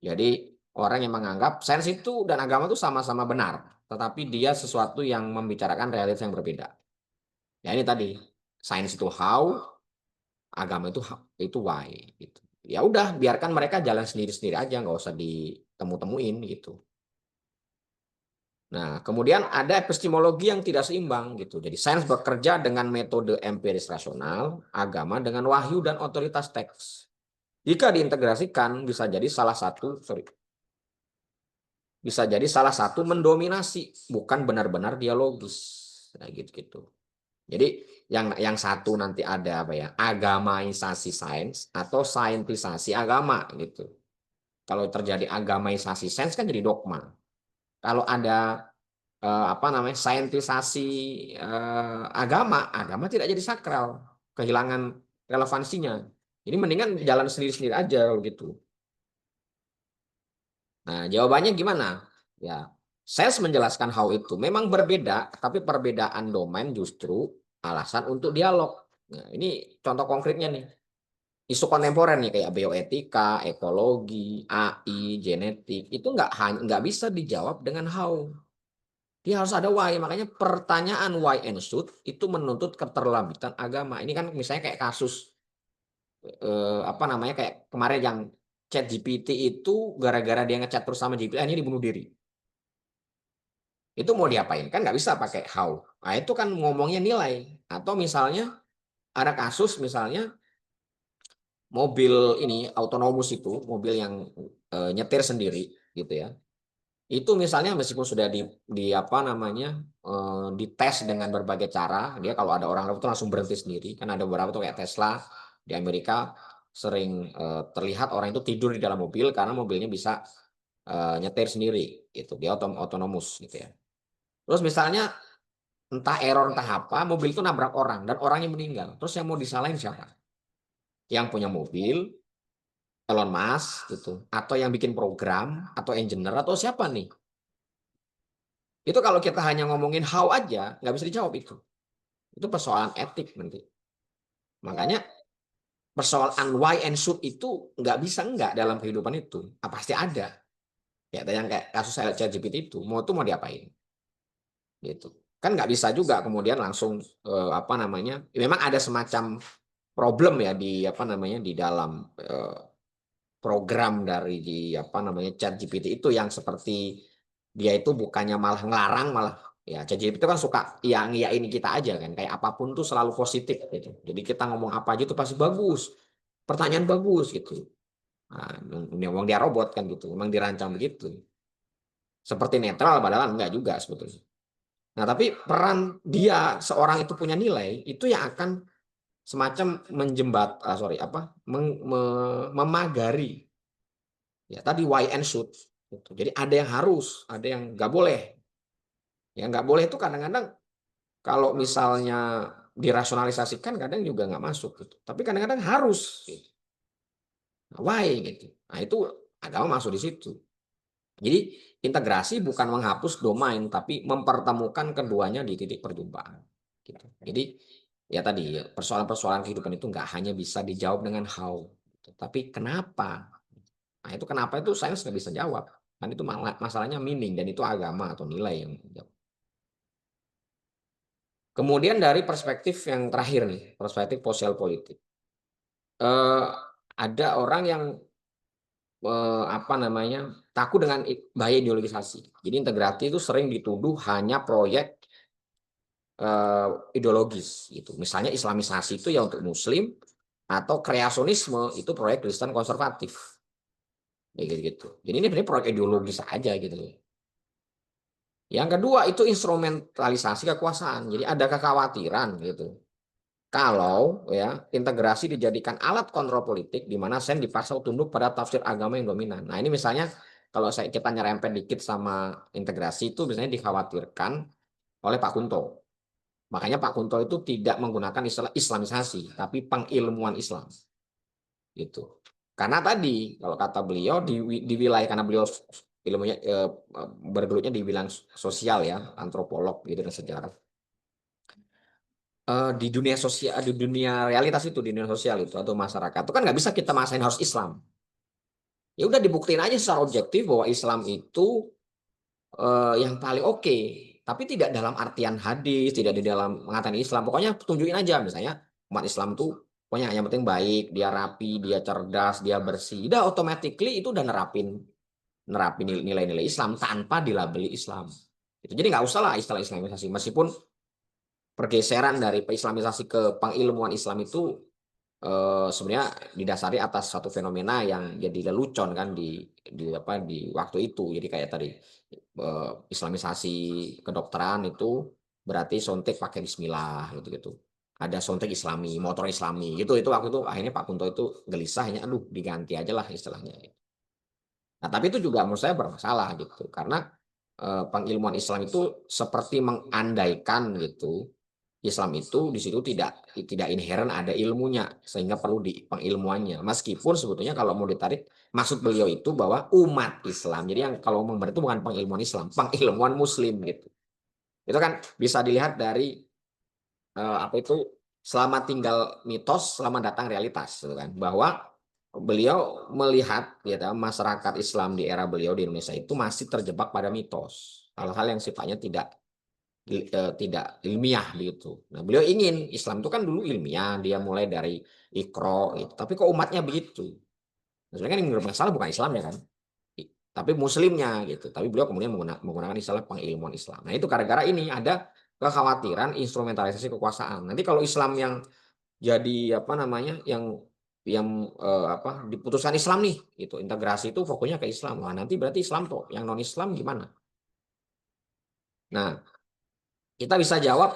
Jadi orang yang menganggap sains itu dan agama itu sama-sama benar, tetapi dia sesuatu yang membicarakan realitas yang berbeda. Ya ini tadi, sains itu how, agama itu why. Gitu. Ya udah, biarkan mereka jalan sendiri-sendiri aja, nggak usah ditemu-temuin gitu. Nah, kemudian ada epistemologi yang tidak seimbang gitu. Jadi sains bekerja dengan metode empiris rasional, agama dengan wahyu dan otoritas teks. Jika diintegrasikan bisa jadi salah satu mendominasi, bukan benar-benar dialogis. Nah, gitu-gitu. Jadi yang satu nanti ada apa ya? Agamaisasi sains atau saintisasi agama gitu. Kalau terjadi agamaisasi sains kan jadi dogma. Kalau ada apa namanya? Saintisasi agama tidak jadi sakral, kehilangan relevansinya. Jadi mendingan jalan sendiri-sendiri aja gitu. Nah, jawabannya gimana? Ya, sales menjelaskan how itu memang berbeda, tapi perbedaan domain justru alasan untuk dialog. Nah, ini contoh konkretnya nih. Isu kontemporer nih kayak bioetika, ekologi, AI, genetik itu nggak bisa dijawab dengan how. Dia harus ada why. Makanya pertanyaan why and should itu menuntut keterlambatan agama. Ini kan misalnya kayak kasus apa namanya kayak kemarin yang Chat GPT itu gara-gara dia ngechat terus sama GPT akhirnya dibunuh diri. Itu mau diapain? Kan nggak bisa pakai how. Nah, itu kan ngomongnya nilai. Atau misalnya ada kasus misalnya mobil ini autonomous itu, mobil yang nyetir sendiri gitu ya. Itu misalnya meskipun sudah di apa namanya dites dengan berbagai cara, dia kalau ada orang itu langsung berhenti sendiri. Kan ada beberapa tuh kayak Tesla di Amerika sering terlihat orang itu tidur di dalam mobil karena mobilnya bisa nyetir sendiri gitu. Dia otonomus gitu ya. Terus misalnya entah error entah apa, mobil itu nabrak orang dan orangnya meninggal. Terus yang mau disalahin siapa? Yang punya mobil, Elon Musk gitu, atau yang bikin program, atau engineer, atau siapa nih? Itu kalau kita hanya ngomongin how aja, nggak bisa dijawab itu. Itu persoalan etik nanti. Makanya persoalan why and should itu nggak bisa nggak dalam kehidupan itu. Pasti ada. Ya, yang kayak kasus ChatGPT itu mau diapain? Gitu. Kan nggak bisa juga kemudian langsung apa namanya? Memang ada semacam problem ya di apa namanya di dalam program dari di apa namanya ChatGPT itu yang seperti dia itu bukannya malah ngelarang malah Ya, ChatGPT itu kan suka yang ini kita aja kan, kayak apapun tuh selalu positif gitu. Jadi kita ngomong apa aja tuh pasti bagus, pertanyaan bagus gitu. Nah, memang dia robot kan gitu, memang dirancang begitu. Seperti netral padahal enggak juga sebetulnya. Nah, tapi peran dia seorang itu punya nilai itu yang akan semacam memagari ya tadi why and should gitu. Jadi ada yang harus, ada yang nggak boleh. Yang nggak boleh itu kadang-kadang kalau misalnya dirasionalisasikan kadang juga nggak masuk gitu. Tapi kadang-kadang harus gitu. Nah, why gitu. Nah, itu agama masuk di situ. Jadi integrasi bukan menghapus domain tapi mempertemukan keduanya di titik perjumpaan. Gitu. Jadi ya tadi persoalan-persoalan kehidupan itu nggak hanya bisa dijawab dengan how, gitu. Tapi kenapa? Nah itu kenapa itu sains nggak bisa jawab. Kan itu masalahnya meaning dan itu agama atau nilai yang menjawab. Kemudian dari perspektif yang terakhir nih, perspektif sosial politik. Eh, ada orang yang apa namanya takut dengan bahaya ideologisasi. Jadi integrasi itu sering dituduh hanya proyek ideologis gitu. Misalnya Islamisasi itu ya untuk Muslim atau kreasionisme itu proyek Kristen konservatif. Ya gitu. Jadi ini sebenarnya proyek ideologis saja gitu loh. Yang kedua itu instrumentalisasi kekuasaan. Jadi ada kekhawatiran gitu. Kalau ya integrasi dijadikan alat kontrol politik di mana sen dipaksa tunduk pada tafsir agama yang dominan. Nah, ini misalnya kalau kita nyerempet dikit sama integrasi itu biasanya dikhawatirkan oleh Pak Kunto. Makanya Pak Kunto itu tidak menggunakan istilah Islamisasi, tapi pengilmuan Islam. Gitu. Karena tadi kalau kata beliau di wilayah karena beliau ilmunya bergelutnya di bidang sosial ya, antropolog gitu dan sejarah. Di dunia sosial, di dunia realitas itu, di dunia sosial itu atau masyarakat itu kan nggak bisa kita maksain harus Islam. Ya udah dibuktiin aja secara objektif bahwa Islam itu yang paling oke. Tapi tidak dalam artian hadis, tidak di dalam mengatakan Islam. Pokoknya tunjukin aja misalnya umat Islam tuh pokoknya yang penting baik, dia rapi, dia cerdas, dia bersih. Udah automatically itu udah nerapin nerapin nilai-nilai Islam tanpa dilabeli Islam. Itu jadi nggak usah lah istilah Islamisasi. Meskipun pergeseran dari Islamisasi ke pengilmuan Islam itu sebenarnya didasari atas satu fenomena yang jadi lelucon kan di waktu itu. Jadi kayak tadi Islamisasi kedokteran itu berarti sontek pakai Bismillah gitu-gitu. Ada sontek Islami, motor Islami gitu. Itu waktu itu akhirnya Pak Kunto itu gelisahnya, aduh diganti aja lah istilahnya. Nah tapi itu juga menurut saya bermasalah gitu karena pengilmuan Islam itu seperti mengandaikan gitu Islam itu di situ tidak inherent ada ilmunya sehingga perlu di pengilmuannya. Meskipun sebetulnya kalau mau ditarik maksud beliau itu bahwa umat Islam. Jadi yang kalau ngomong itu bukan pengilmuan Islam, pengilmuan Muslim gitu. Itu kan bisa dilihat dari apa itu selama tinggal mitos, selama datang realitas, gitu kan. Bahwa beliau melihat ya masyarakat Islam di era beliau di Indonesia itu masih terjebak pada mitos, hal-hal yang sifatnya tidak ilmiah gitu. Nah, beliau ingin Islam itu kan dulu ilmiah, dia mulai dari Iqra gitu. Tapi kok umatnya begitu? Nah, sebenarnya kan yang bermasalah bukan Islamnya kan, tapi Muslimnya gitu. Tapi beliau kemudian menggunakan istilah pengilmuan Islam. Nah, itu gara-gara ini ada kekhawatiran instrumentalisasi kekuasaan. Nanti kalau Islam yang jadi apa namanya yang diputuskan Islam nih, itu integrasi itu fokusnya ke Islam. Nah, nanti berarti Islam tuh yang non Islam gimana? Nah, kita bisa jawab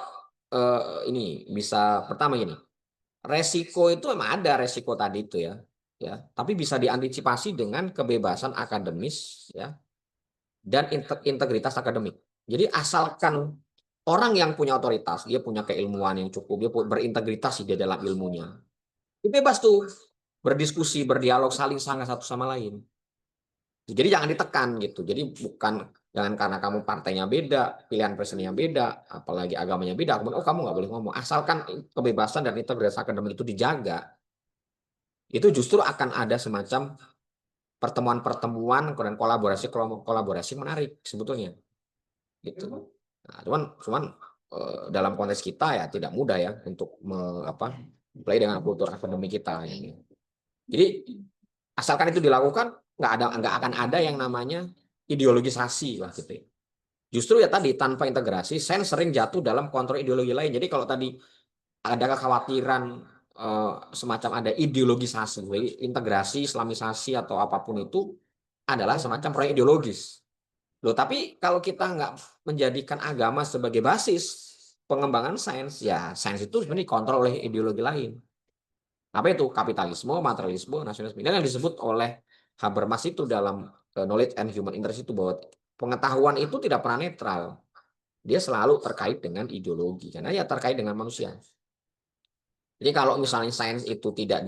ini bisa pertama gini. Resiko itu memang ada resiko tadi itu ya. Ya, tapi bisa diantisipasi dengan kebebasan akademis ya dan integritas akademik. Jadi asalkan orang yang punya otoritas, dia punya keilmuan yang cukup, dia berintegritas di dalam ilmunya. Itu bebas tuh berdiskusi, berdialog, saling sangat satu sama lain. Jadi jangan ditekan gitu. Jadi jangan karena kamu partainya beda, pilihan presidennya beda, apalagi agamanya beda, kemudian oh kamu nggak boleh ngomong. Asalkan kebebasan dan integritas akademik itu dijaga, itu justru akan ada semacam pertemuan-pertemuan dan kolaborasi menarik sebetulnya. Gitu. Nah, cuman dalam konteks kita ya tidak mudah ya untuk play dengan kultur akademik kita ini. Jadi asalkan itu dilakukan nggak akan ada yang namanya ideologisasi lah gitu ya. Justru ya tadi tanpa integrasi, sains sering jatuh dalam kontrol ideologi lain. Jadi kalau tadi ada kekhawatiran semacam ada ideologisasi, integrasi, islamisasi atau apapun itu adalah semacam proyek ideologis. Loh, tapi kalau kita nggak menjadikan agama sebagai basis pengembangan sains, ya sains itu sebenarnya dikontrol oleh ideologi lain. Apa itu? Kapitalisme, materialisme, nasionalisme. Dan yang disebut oleh Habermas itu dalam Knowledge and Human Interest itu bahwa pengetahuan itu tidak pernah netral. Dia selalu terkait dengan ideologi karena ya terkait dengan manusia. Jadi kalau misalnya sains itu tidak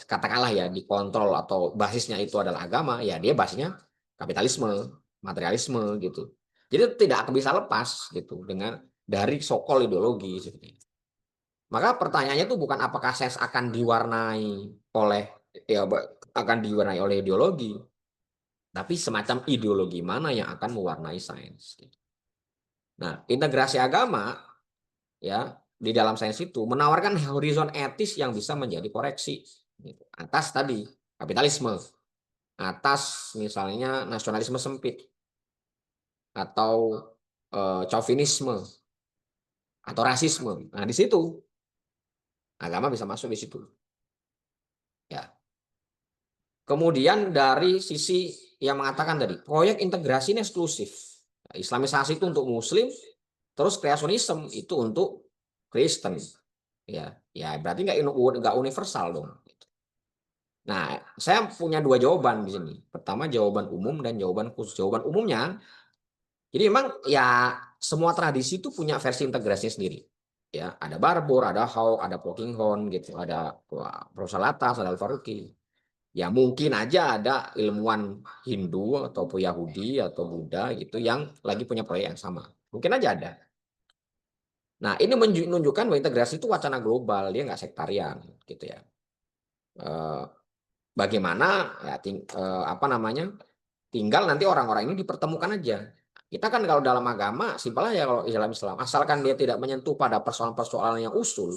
katakanlah ya dikontrol atau basisnya itu adalah agama, ya dia basisnya kapitalisme, materialisme gitu. Jadi tidak akan bisa lepas gitu dengan dari sokol ideologi seperti itu. Maka pertanyaannya itu bukan apakah sains akan diwarnai oleh ya akan diwarnai oleh ideologi, tapi semacam ideologi mana yang akan mewarnai sains. Nah, integrasi agama ya di dalam sains itu menawarkan horizon etis yang bisa menjadi koreksi gitu. Atas tadi kapitalisme, atas misalnya nasionalisme sempit atau chauvinisme atau rasisme. Nah, di situ agama bisa masuk di situ. Ya. Kemudian dari sisi yang mengatakan tadi, proyek integrasi ini eksklusif. Nah, Islamisasi itu untuk Muslim, terus kreasionisme itu untuk Kristen. Ya, ya berarti nggak universal dong. Nah, saya punya dua jawaban di sini. Pertama jawaban umum dan jawaban khusus. Jawaban umumnya, jadi memang ya semua tradisi itu punya versi integrasinya sendiri. Ya, ada Barbour, ada Hawk, ada Polkinghorne gitu, ada Profesor Latas, ada Al-Faruqi. Ya mungkin aja ada ilmuwan Hindu atau Yahudi atau Buddha gitu yang lagi punya proyek yang sama. Mungkin aja ada. Nah, ini menunjukkan bahwa integrasi itu wacana global, dia nggak sektarian gitu ya. Eh, Bagaimana ya apa namanya? Tinggal nanti orang-orang ini dipertemukan aja. Kita kan kalau dalam agama simpel aja kalau Islam asalkan dia tidak menyentuh pada persoalan-persoalan yang usul,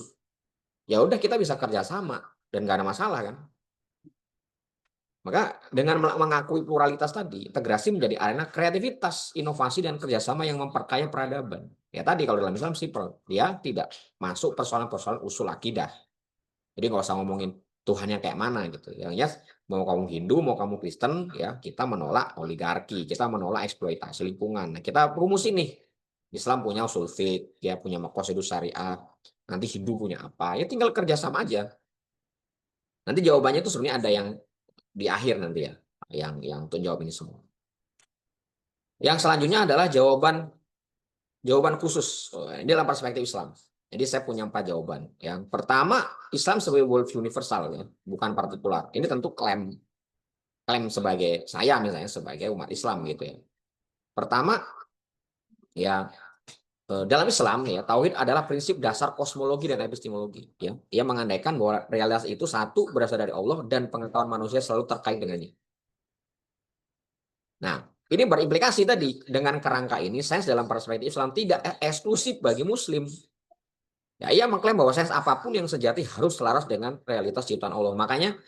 ya udah kita bisa kerjasama dan nggak ada masalah kan. Maka dengan mengakui pluralitas tadi, integrasi menjadi arena kreativitas, inovasi, dan kerjasama yang memperkaya peradaban. Ya tadi kalau dalam Islam simpel, dia tidak masuk persoalan-persoalan usul akidah. Jadi nggak usah ngomongin Tuhannya kayak mana gitu. Yang ya mau kamu Hindu, mau kamu Kristen, ya kita menolak oligarki, kita menolak eksploitasi lingkungan. Nah, kita rumusin nih. Islam punya usul fiqh, dia punya prosedur syariah. Nanti Hindu punya apa? Ya tinggal kerjasama aja. Nanti jawabannya itu sebenarnya ada yang di akhir nanti ya, yang untuk jawab ini semua. Yang selanjutnya adalah jawaban khusus. Ini dalam perspektif Islam. Jadi saya punya 4 jawaban. Yang pertama, Islam sebagai world universal ya, bukan partikular. Ini tentu klaim klaim sebagai saya misalnya sebagai umat Islam gitu ya. Pertama, ya dalam Islam ya tauhid adalah prinsip dasar kosmologi dan epistemologi ya. Ia mengandaikan bahwa realitas itu satu berasal dari Allah dan pengetahuan manusia selalu terkait dengannya. Nah, ini berimplikasi tadi dengan kerangka ini sains dalam perspektif Islam tidak eksklusif bagi Muslim. Ya, ia mengklaim bahwa sains apapun yang sejati harus selaras dengan realitas ciptaan Allah. Makanya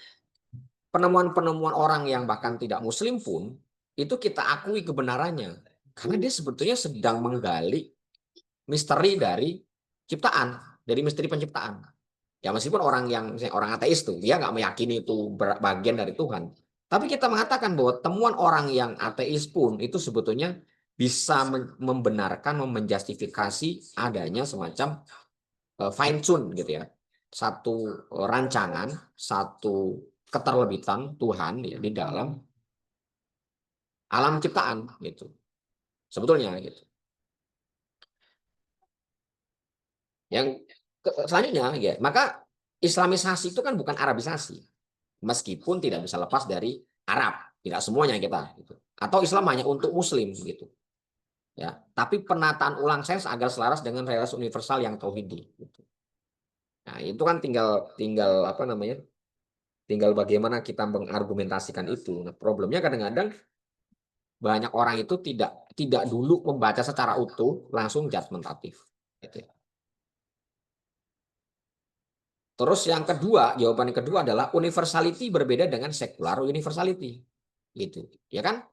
penemuan-penemuan orang yang bahkan tidak Muslim pun itu kita akui kebenarannya karena dia sebetulnya sedang menggali misteri dari ciptaan, dari misteri penciptaan. Ya meskipun orang ateis tuh dia nggak meyakini itu bagian dari Tuhan. Tapi kita mengatakan bahwa temuan orang yang ateis pun itu sebetulnya bisa membenarkan, menjustifikasi adanya semacam fine tune gitu ya. Satu rancangan, satu keterlibatan Tuhan ya, di dalam alam ciptaan gitu. Sebetulnya gitu. Yang selanjutnya ya, maka Islamisasi itu kan bukan Arabisasi. Meskipun tidak bisa lepas dari Arab, tidak semuanya kita gitu. Atau Islam hanya untuk Muslim gitu. Ya, tapi penataan ulang sains agar selaras dengan realitas universal yang tauhidi gitu. Nah, itu kan tinggal tinggal apa namanya? Tinggal bagaimana kita mengargumentasikan itu. Nah, problemnya kadang-kadang banyak orang itu tidak tidak dulu membaca secara utuh langsung judgmentatif gitu ya. Terus yang kedua, jawaban yang kedua adalah universality berbeda dengan secular universality. Gitu. Ya kan?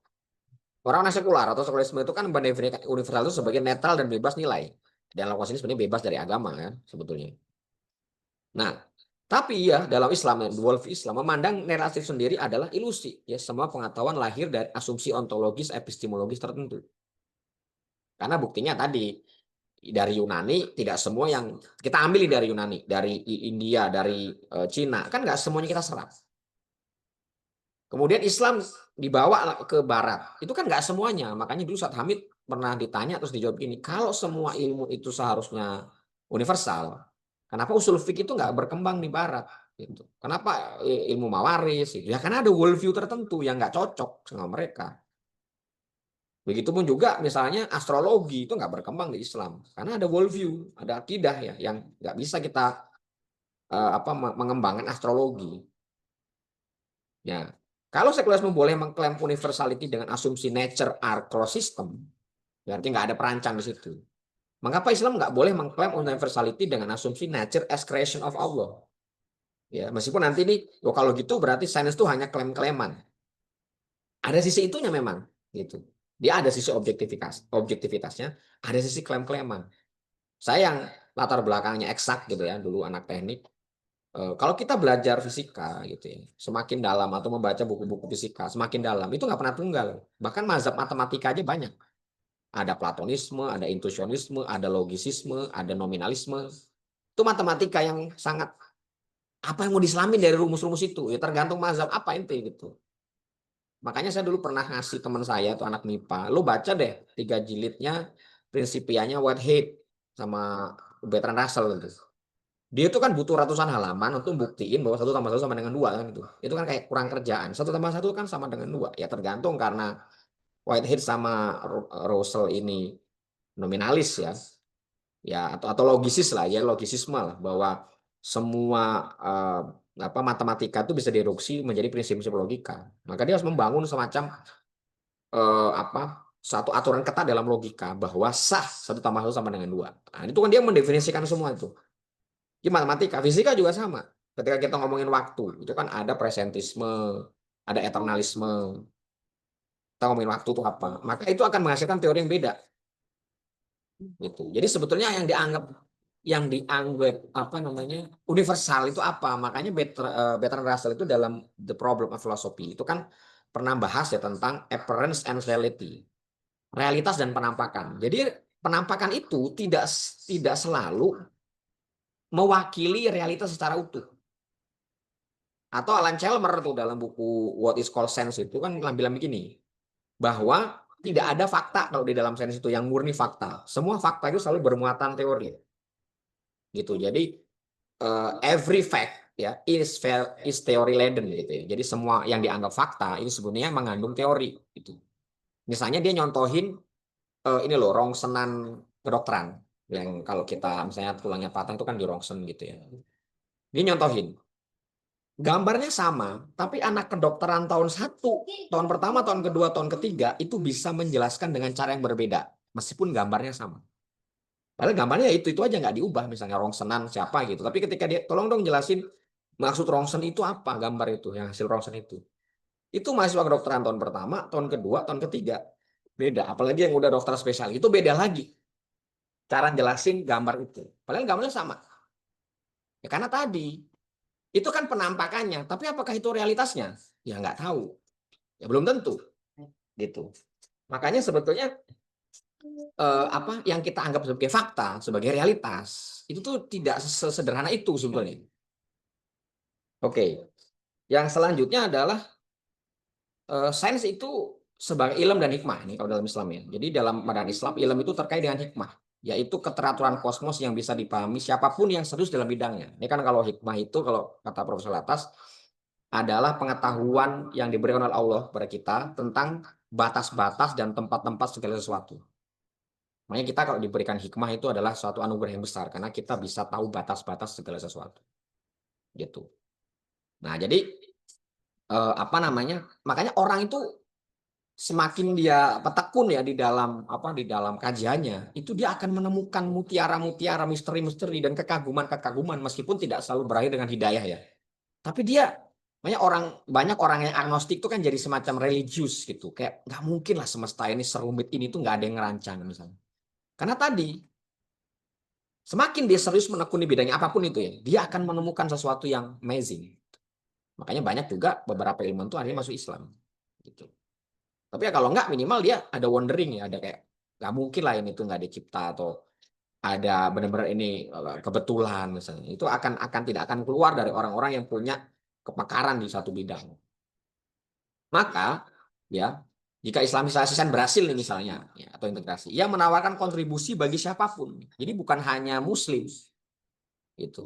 Orang sekular atau sekularisme itu kan mendefinisikan universal itu sebagai netral dan bebas nilai. Dalam konteks ini sebenarnya bebas dari agama kan sebetulnya. Nah, tapi ya dalam Islam, worldview Islam memandang narratif sendiri adalah ilusi. Ya, semua pengetahuan lahir dari asumsi ontologis epistemologis tertentu. Karena buktinya tadi dari Yunani tidak semua yang kita ambil dari Yunani, dari India, dari Cina, kan nggak semuanya kita serap. Kemudian Islam dibawa ke Barat, itu kan nggak semuanya. Makanya dulu Ustadz Hamid pernah ditanya terus dijawab gini, kalau semua ilmu itu seharusnya universal, kenapa usul fikih itu nggak berkembang di Barat? Gitu. Kenapa ilmu mawaris? Gitu. Ya karena ada worldview tertentu yang nggak cocok sama mereka. Begitupun juga misalnya astrologi itu nggak berkembang di Islam karena ada worldview, ada akidah ya yang nggak bisa kita mengembangkan astrologi. Ya, kalau sekularisme boleh mengklaim universality dengan asumsi nature are closed system, berarti nggak ada perancang di situ. Mengapa Islam nggak boleh mengklaim universality dengan asumsi nature as creation of Allah? Ya, meskipun nanti ini, kalau gitu berarti sains itu hanya klaim-klaiman. Ada sisi itunya memang, gitu. Dia ada sisi objektivitasnya, ada sisi klaim-klaiman. Saya yang latar belakangnya eksak gitu ya, dulu anak teknik. Kalau kita belajar fisika gitu ya, semakin dalam atau membaca buku-buku fisika semakin dalam, itu nggak pernah tunggal. Bahkan mazhab matematika aja banyak. Ada platonisme, ada intuisionisme, ada logisisme, ada nominalisme. Itu matematika yang sangat apa yang mau diselami dari rumus-rumus itu ya tergantung mazhab apa ente gitu. Makanya saya dulu pernah ngasih teman saya tuh anak MIPA, lu baca deh 3 jilidnya Principianya Whitehead sama Bertrand Russell gitu. Dia itu kan butuh ratusan halaman untuk buktiin bahwa 1 tambah 1 sama dengan 2 kan itu. Itu kan kayak kurang kerjaan. 1 tambah 1 kan sama dengan 2. Ya tergantung karena Whitehead sama Russell ini nominalis ya. Ya atau logisis lah ya, logisisme lah bahwa semua matematika itu bisa direduksi menjadi prinsip-prinsip logika. Maka dia harus membangun semacam satu aturan ketat dalam logika bahwa sah 1 tambah 1 sama dengan 2. Nah, itu kan dia mendefinisikan semua itu. Di matematika, fisika juga sama. Ketika kita ngomongin waktu, itu kan ada presentisme, ada eternalisme. Kita ngomongin waktu itu apa? Maka itu akan menghasilkan teori yang beda. Gitu. Jadi sebetulnya yang dianggap apa namanya universal itu apa? Makanya Bertrand Russell itu dalam The Problem of Philosophy itu kan pernah bahas ya tentang appearance and reality, realitas dan penampakan. Jadi penampakan itu tidak selalu mewakili realitas secara utuh. Atau Alan Chalmers tuh dalam buku What is Called Sense itu kan bilang begini, bahwa tidak ada fakta kalau di dalam sains itu yang murni fakta. Semua fakta itu selalu bermuatan teori. Gitu. Jadi every fact ya is theory laden gitu ya. Jadi semua yang dianggap fakta itu sebenarnya mengandung teori gitu. Misalnya dia nyontohin ini loh rongsenan kedokteran yang kalau kita misalnya tulangnya patah itu kan di rongsen gitu ya. Dia nyontohin gambarnya sama, tapi anak kedokteran tahun pertama, tahun kedua, tahun ketiga itu bisa menjelaskan dengan cara yang berbeda, meskipun gambarnya sama. Padahal gambarnya itu aja nggak diubah, misalnya rongsenan siapa gitu. Tapi ketika dia, tolong dong jelasin maksud rongsen itu apa, gambar itu, yang hasil rongsen itu. Itu mahasiswa kedokteran tahun pertama, tahun kedua, tahun ketiga. Beda, apalagi yang udah dokter spesial, itu beda lagi. Cara jelasin gambar itu. Padahal gambarnya sama. Ya karena tadi, itu kan penampakannya, tapi apakah itu realitasnya? Ya nggak tahu. Ya belum tentu. Gitu. Makanya sebetulnya apa yang kita anggap sebagai fakta, sebagai realitas, itu tuh tidak sesederhana itu sebetulnya. Oke. Yang selanjutnya adalah sains itu sebagai ilmu dan hikmah ini kalau dalam Islam ya. Jadi dalam pandangan Islam ilmu itu terkait dengan hikmah, yaitu keteraturan kosmos yang bisa dipahami siapapun yang serius dalam bidangnya. Ini kan kalau hikmah itu kalau kata Profesor Latas adalah pengetahuan yang diberikan oleh Allah kepada kita tentang batas-batas dan tempat-tempat segala sesuatu. Makanya kita kalau diberikan hikmah itu adalah suatu anugerah yang besar karena kita bisa tahu batas-batas segala sesuatu. Gitu. Nah, jadi apa namanya? Makanya orang itu semakin dia tekun ya di dalam kajiannya, itu dia akan menemukan mutiara-mutiara, misteri-misteri dan kekaguman-kekaguman meskipun tidak selalu berakhir dengan hidayah ya. Tapi dia Banyak orang yang agnostik itu kan jadi semacam religius gitu. Kayak nggak mungkin lah semesta ini serumit ini tuh nggak ada yang ngerancang misalnya. Karena tadi semakin dia serius menekuni bidangnya apapun itu ya, dia akan menemukan sesuatu yang amazing. Makanya banyak juga beberapa ilmuwan tuh akhirnya masuk Islam. Gitu. Tapi ya kalau nggak minimal dia ada wondering ya, ada kayak nggak mungkin lah ini tuh nggak dicipta atau ada benar-benar ini kebetulan misalnya. Itu akan tidak akan keluar dari orang-orang yang punya kepakaran di satu bidang. Maka ya jika Islamisasi berhasil nih misalnya ya, atau integrasi, ia menawarkan kontribusi bagi siapapun. Jadi bukan hanya Muslim itu,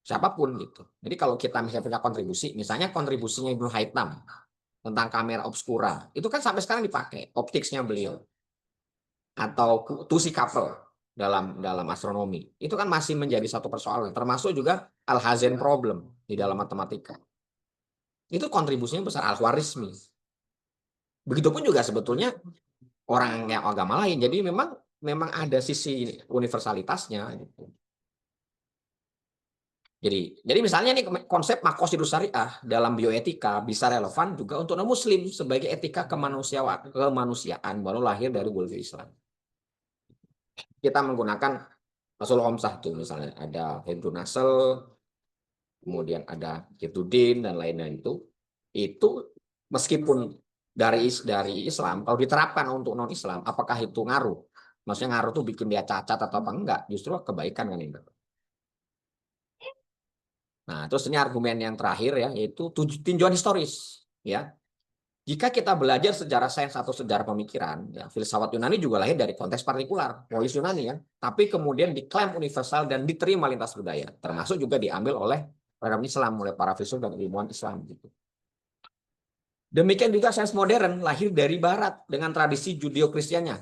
siapapun gitu. Jadi kalau kita misalnya punya kontribusi, misalnya kontribusinya Ibnu Haytham tentang kamera obscura, itu kan sampai sekarang dipakai opticsnya beliau atau Tusi Couple dalam astronomi. Itu kan masih menjadi satu persoalan, termasuk juga Al-Hazen problem di dalam matematika. Itu kontribusinya besar Al-Khwarizmi. Begitupun juga sebetulnya orang yang agama lain. Jadi memang ada sisi universalitasnya gitu. Jadi misalnya nih konsep makosidus syariah dalam bioetika bisa relevan juga untuk non-muslim sebagai etika kemanusiaan baru lahir dari worldview Islam. Kita menggunakan Rasul Homsah tuh misalnya ada Hebrew Nasel, kemudian ada Hibdudin dan lain-lain itu meskipun dari Islam kalau diterapkan untuk non Islam apakah itu ngaruh? Maksudnya ngaruh tuh bikin dia cacat atau apa enggak? Justru kebaikan kan itu. Nah, terus ini argumen yang terakhir ya yaitu tinjauan historis ya. Jika kita belajar sejarah sains atau sejarah pemikiran, ya, filsafat Yunani juga lahir dari konteks partikular, polis Yunani ya, tapi kemudian diklaim universal dan diterima lintas budaya, termasuk juga diambil oleh orang Islam, oleh para filsuf dan ilmuwan Islam gitu. Demikian juga sains modern lahir dari Barat dengan tradisi Judeo-Kristiannya.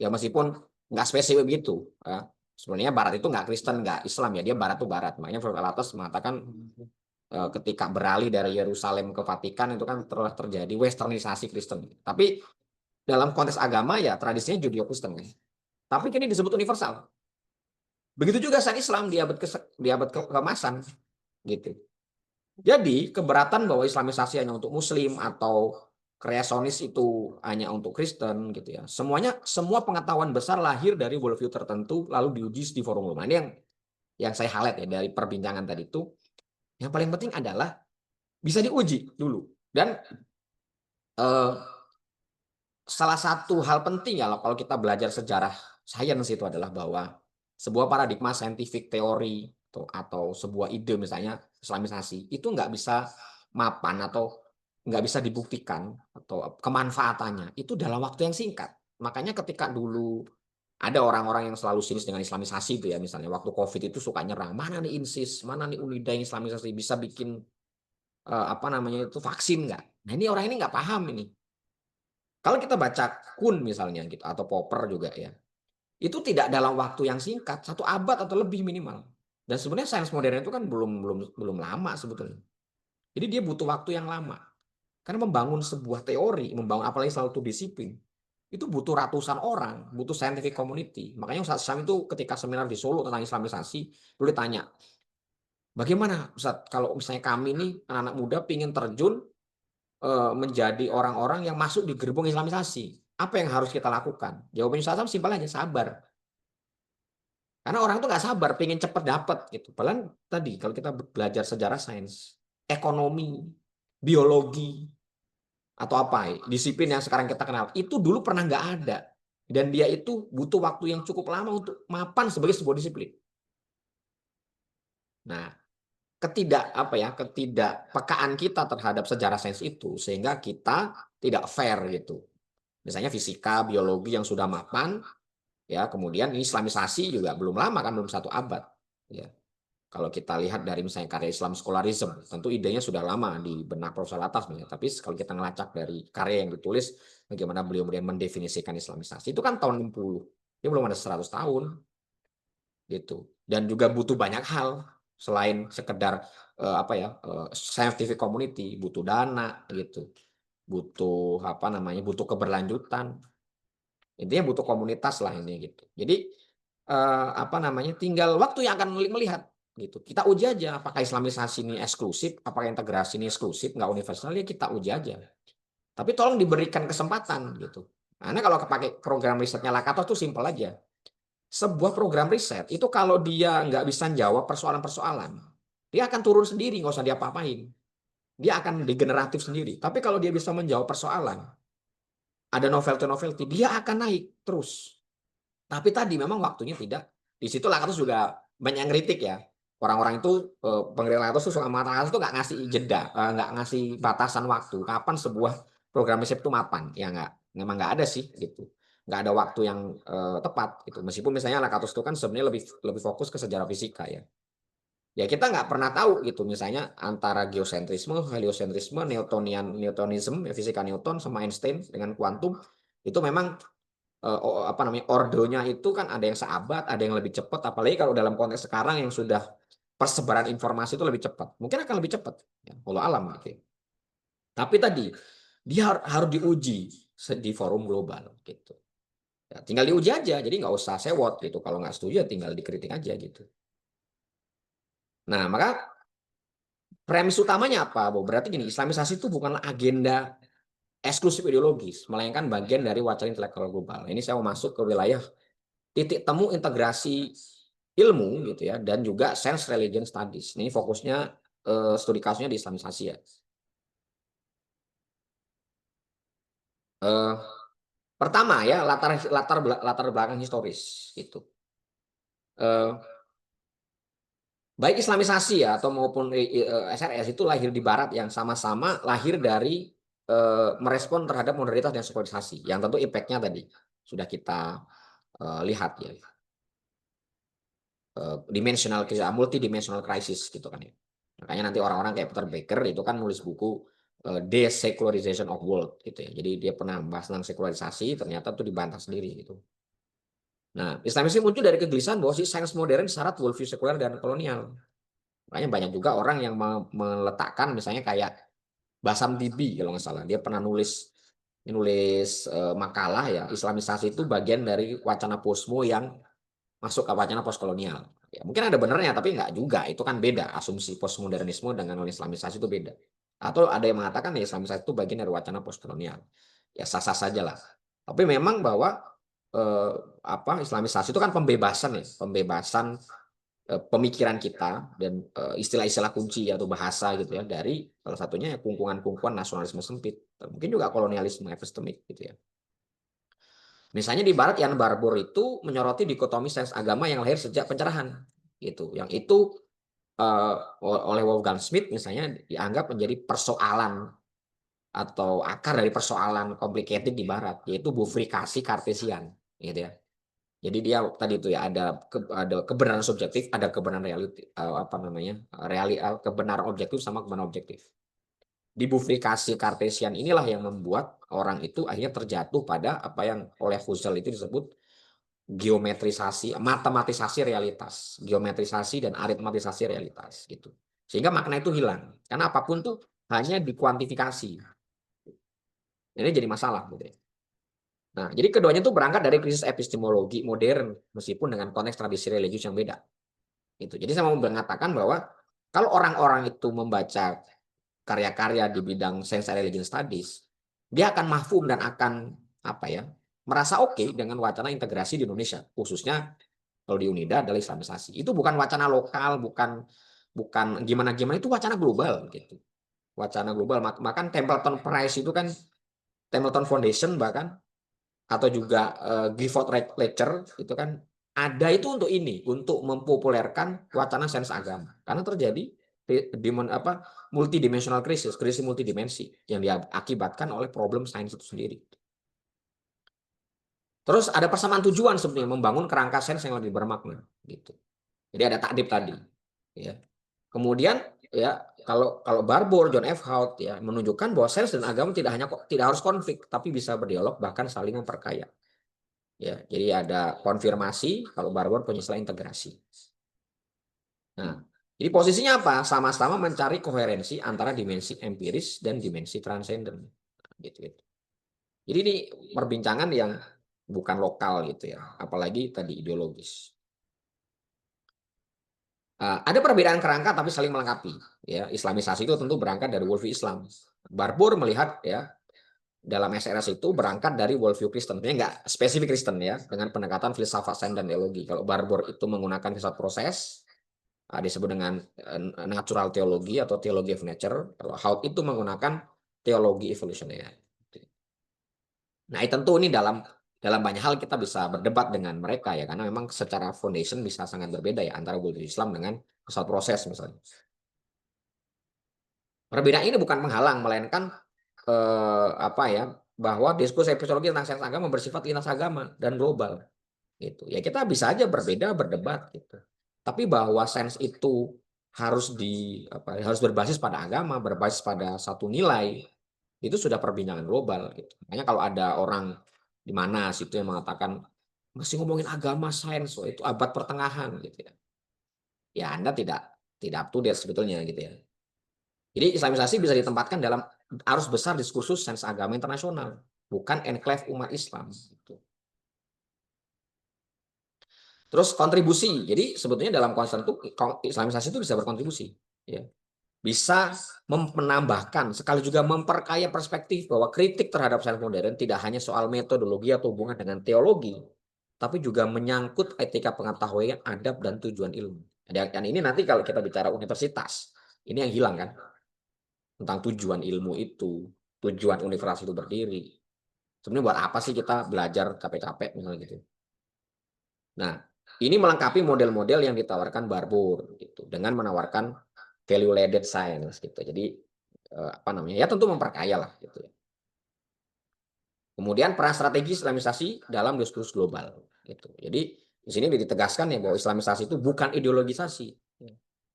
Ya meskipun nggak spesifik begitu. Ya. Sebenarnya Barat itu nggak Kristen, nggak Islam ya, dia Barat itu Barat. Makanya Alatas mengatakan ketika beralih dari Yerusalem ke Vatikan itu kan telah terjadi westernisasi Kristen. Tapi dalam konteks agama ya tradisinya Judeo-Kristen. Tapi kini disebut universal. Begitu juga sains Islam di abad keemasan gitu. Jadi keberatan bahwa Islamisasi hanya untuk Muslim atau kreasionis itu hanya untuk Kristen gitu ya. Semua pengetahuan besar lahir dari worldview tertentu lalu diuji di forum umum. Ini yang saya highlight ya dari perbincangan tadi itu. Yang paling penting adalah bisa diuji dulu. Dan eh, salah satu hal penting ya kalau kita belajar sejarah sains itu adalah bahwa sebuah paradigma saintifik teori atau sebuah ide misalnya Islamisasi itu nggak bisa mapan atau nggak bisa dibuktikan atau kemanfaatannya itu dalam waktu yang singkat. Makanya ketika dulu ada orang-orang yang selalu sinis dengan Islamisasi itu ya misalnya waktu COVID itu suka nyerang mana nih INSIS, mana nih UNIDA yang Islamisasi bisa bikin apa namanya itu vaksin nggak? Nah ini orang ini nggak paham ini. Kalau kita baca Kuhn misalnya gitu atau Popper juga ya, itu tidak dalam waktu yang singkat, 1 abad atau lebih minimal. Dan sebenarnya sains modern itu kan belum lama sebetulnya. Jadi dia butuh waktu yang lama. Karena membangun sebuah teori, membangun apalagi satu disiplin, itu butuh ratusan orang, butuh scientific community. Makanya Ustaz Syam itu ketika seminar di Solo tentang Islamisasi, dulu ditanya, bagaimana Ustaz kalau misalnya kami nih anak-anak muda pingin terjun menjadi orang-orang yang masuk di gerbong Islamisasi. Apa yang harus kita lakukan? Jawabannya Ustaz simpel aja, sabar. Karena orang tuh nggak sabar, pengen cepet dapet gitu. Padahal tadi kalau kita belajar sejarah sains, ekonomi, biologi, atau apa disiplin yang sekarang kita kenal, itu dulu pernah nggak ada. Dan dia itu butuh waktu yang cukup lama untuk mapan sebagai sebuah disiplin. Nah, ketidakpekaan kita terhadap sejarah sains itu sehingga kita tidak fair gitu. Misalnya fisika, biologi yang sudah mapan, ya kemudian ini Islamisasi juga belum lama kan, belum 1 abad. Ya, kalau kita lihat dari misalnya karya Islam Scholarism, tentu idenya sudah lama di benak Profesor Atas, tapi kalau kita ngelacak dari karya yang ditulis, bagaimana beliau kemudian mendefinisikan Islamisasi, itu kan tahun 60, ini belum ada 100 tahun, gitu. Dan juga butuh banyak hal selain sekedar scientific community, butuh dana, gitu, butuh keberlanjutan. Intinya butuh komunitas lah ini gitu. Jadi tinggal waktu yang akan melihat gitu. Kita uji aja apakah Islamisasi ini eksklusif, apakah integrasi ini eksklusif, nggak universal, ya kita uji aja. Tapi tolong diberikan kesempatan gitu. Karena kalau pakai program risetnya Lakatos tuh simpel aja. Sebuah program riset itu kalau dia nggak bisa jawab persoalan-persoalan, dia akan turun sendiri, nggak usah diapa-apain. Dia akan digeneratif sendiri. Tapi kalau dia bisa menjawab persoalan, ada novelty-novelty, dia akan naik terus. Tapi tadi memang waktunya tidak. Di situ Lakatos juga banyak yang kritik ya. Orang-orang itu pengguna Lakatos tuh suka mengatakan itu nggak ngasih jeda, nggak ngasih batasan waktu. Kapan sebuah program riset itu mapan? Ya nggak, memang nggak ada sih gitu. Nggak ada waktu yang tepat gitu. Meskipun misalnya Lakatos itu kan sebenarnya lebih lebih fokus ke sejarah fisika ya. Ya kita nggak pernah tahu gitu misalnya antara geosentrisme, heliosentrisme, Newtonism, fisika Newton sama Einstein dengan kuantum itu memang apa namanya ordonya itu kan ada yang seabad, ada yang lebih cepat, apalagi kalau dalam konteks sekarang yang sudah persebaran informasi itu lebih cepat, mungkin akan lebih cepat, ya, Allah alam gitu. Tapi tadi dia harus diuji di forum global gitu. Ya, tinggal diuji aja, jadi nggak usah sewot gitu. Kalau nggak setuju ya tinggal dikritik aja gitu. Nah maka premis utamanya apa, Bo? Berarti gini, Islamisasi itu bukanlah agenda eksklusif ideologis, melainkan bagian dari wacana intelektual global. Ini saya mau masuk ke wilayah titik temu integrasi ilmu gitu ya dan juga sense religion studies. Ini fokusnya studi kasusnya di Islamisasi ya. Eh, Pertama ya latar latar latar belakang historis itu. Eh, Baik Islamisasi ya atau maupun SRS itu lahir di Barat yang sama-sama lahir dari merespon terhadap modernitas dan sekularisasi yang tentu impactnya tadi sudah kita lihat ya dimensional multidimensional crisis gitu kan ya. Makanya nanti orang-orang kayak Peter Baker itu kan nulis buku Desecularization of World gitu ya. Jadi dia pernah bahas tentang sekularisasi, ternyata tuh dibantah sendiri gitu. Nah, Islamisme muncul dari kegelisahan bahwa si sains modern syarat worldview sekuler dan kolonial. Makanya banyak juga orang yang meletakkan misalnya kayak Basam Bibi kalau nggak salah, dia pernah nulis nulis makalah ya Islamisasi itu bagian dari wacana posmo yang masuk ke wacana postkolonial. Ya, mungkin ada benernya tapi nggak juga. Itu kan beda. Asumsi postmodernisme dengan Islamisasi itu beda. Atau ada yang mengatakan ya Islamisasi itu bagian dari wacana postkolonial. Ya sah-sah saja lah. Tapi memang bahwa eh, Islamisasi itu kan pembebasan ya, pembebasan pemikiran kita dan istilah-istilah kunci atau bahasa gitu ya dari salah satunya ya kungkungan-kungkungan nasionalisme sempit. Mungkin juga kolonialisme epistemik gitu ya. Misalnya di Barat Jan Barbour itu menyoroti dikotomi sains agama yang lahir sejak pencerahan gitu. Yang itu uh, oleh Wolfgang Schmidt misalnya dianggap menjadi persoalan atau akar dari persoalan complicated di Barat yaitu bufrikasi kartesian gitu ya. Jadi dia tadi itu ya ada kebenaran subjektif, ada kebenaran reality apa namanya? Kebenaran objektif sama kebenaran objektif. Di bufrikasi kartesian inilah yang membuat orang itu akhirnya terjatuh pada apa yang oleh Husserl itu disebut geometrisasi, matematisasi realitas, geometrisasi dan aritmatisasi realitas gitu. Sehingga makna itu hilang. Karena apapun tuh hanya dikuantifikasi. Ini jadi masalah gitu ya. Nah, jadi keduanya tuh berangkat dari krisis epistemologi modern meskipun dengan konteks tradisi religius yang beda. Itu. Jadi saya mau mengatakan bahwa kalau orang-orang itu membaca karya-karya di bidang sense religion studies, dia akan mahfum dan akan apa ya merasa oke dengan wacana integrasi di Indonesia, khususnya kalau di UNIDA adalah Islamisasi. Itu bukan wacana lokal, bukan bukan gimana-gimana, itu wacana global gitu. Wacana global. Bahkan Templeton Prize itu kan Templeton Foundation bahkan atau juga Gifford Lecture itu kan ada itu untuk ini, untuk mempopulerkan wacana sains agama. Karena terjadi multidimensional krisis, krisis multidimensi yang diakibatkan oleh problem sains itu sendiri. Terus ada persamaan tujuan sebenarnya membangun kerangka sains yang lebih bermakna gitu. Jadi ada takdib tadi. Ya. Kemudian ya kalau kalau Barbour, John F. Howard ya menunjukkan bahwa sains dan agama tidak harus konflik, tapi bisa berdialog bahkan saling memperkaya. Ya, jadi ada konfirmasi kalau Barbour punya istilah integrasi. Nah, jadi posisinya apa? Sama-sama mencari koherensi antara dimensi empiris dan dimensi transenden. Gitu, gitu. Jadi ini perbincangan yang bukan lokal gitu ya, apalagi tadi ideologis. Ada perbedaan kerangka tapi saling melengkapi. Ya, Islamisasi itu tentu berangkat dari worldview Islam. Barbour melihat ya dalam SRS itu berangkat dari worldview Kristen, ini nggak spesifik Kristen ya, dengan pendekatan filsafat sains dan teologi. Kalau Barbour itu menggunakan filsafat proses, disebut dengan natural teologi atau theology of nature. Kalau Haupt itu menggunakan teologi evolusioner. Nah, tentu ini dalam banyak hal kita bisa berdebat dengan mereka ya, karena memang secara foundation bisa sangat berbeda ya antara worldview Islam dengan filsafat proses misalnya. Perbedaan ini bukan menghalang, melainkan apa ya, bahwa diskusi epistemologi tentang sains agama bersifat lintas agama dan global gitu. Ya kita bisa aja berbeda berdebat gitu. Tapi bahwa sains itu harus harus berbasis pada agama, berbasis pada satu nilai, itu sudah perbincangan global gitu. Makanya kalau ada orang di mana situ yang mengatakan masih ngomongin agama sains, itu abad pertengahan gitu ya. Ya Anda tidak up to date sebetulnya gitu ya. Jadi Islamisasi bisa ditempatkan dalam arus besar diskursus sains agama internasional, bukan enklave umat Islam. Gitu. Terus kontribusi, jadi sebetulnya dalam konsep itu Islamisasi itu bisa berkontribusi, ya. Bisa menambahkan, sekali juga memperkaya perspektif bahwa kritik terhadap sains modern tidak hanya soal metodologi atau hubungan dengan teologi, tapi juga menyangkut etika pengetahuan, adab, dan tujuan ilmu. Dan ini nanti kalau kita bicara universitas, ini yang hilang kan? Tentang tujuan ilmu itu, tujuan universitas itu berdiri. Sebenarnya buat apa sih kita belajar capek-capek misalnya gitu. Nah, ini melengkapi model-model yang ditawarkan Barbour gitu dengan menawarkan value laden science gitu. Jadi apa namanya? Ya tentu memperkaya lah gitu ya. Kemudian peran strategi Islamisasi dalam diskursus global gitu. Jadi di sini ditegaskan ya bahwa Islamisasi itu bukan ideologisasi.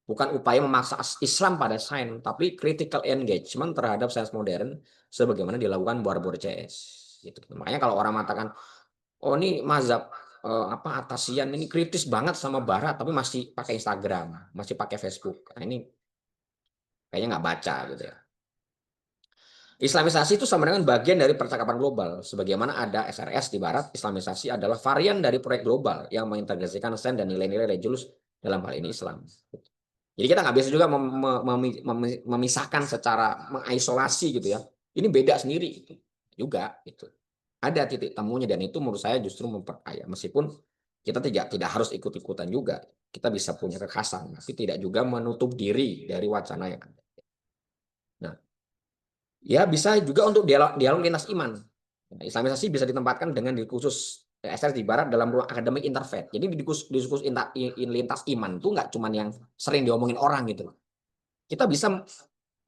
Bukan upaya memaksa Islam pada sains, tapi critical engagement terhadap sains modern sebagaimana dilakukan Barbour CS. Gitu. Makanya kalau orang mengatakan, oh ini mazhab Atasian ini kritis banget sama Barat, tapi masih pakai Instagram, masih pakai Facebook. Nah ini kayaknya nggak baca gitu ya. Islamisasi itu sama dengan bagian dari percakapan global. Sebagaimana ada SRS di Barat, Islamisasi adalah varian dari proyek global yang mengintegrasikan sains dan nilai-nilai religius dalam hal ini Islam. Jadi kita nggak bisa juga memisahkan secara mengisolasi gitu ya. Ini beda sendiri gitu. Juga itu. Ada titik temunya dan itu menurut saya justru memperkaya. Meskipun kita tidak harus ikut-ikutan juga. Kita bisa punya kekhasan, tapi tidak juga menutup diri dari wacana yang ada. Nah, ya bisa juga untuk dialog lintas iman. Islamisasi bisa ditempatkan dengan diskursus SR di Barat dalam ruang akademik interfaith. Jadi diskursus lintas iman itu nggak cuma yang sering diomongin orang gitu. Kita bisa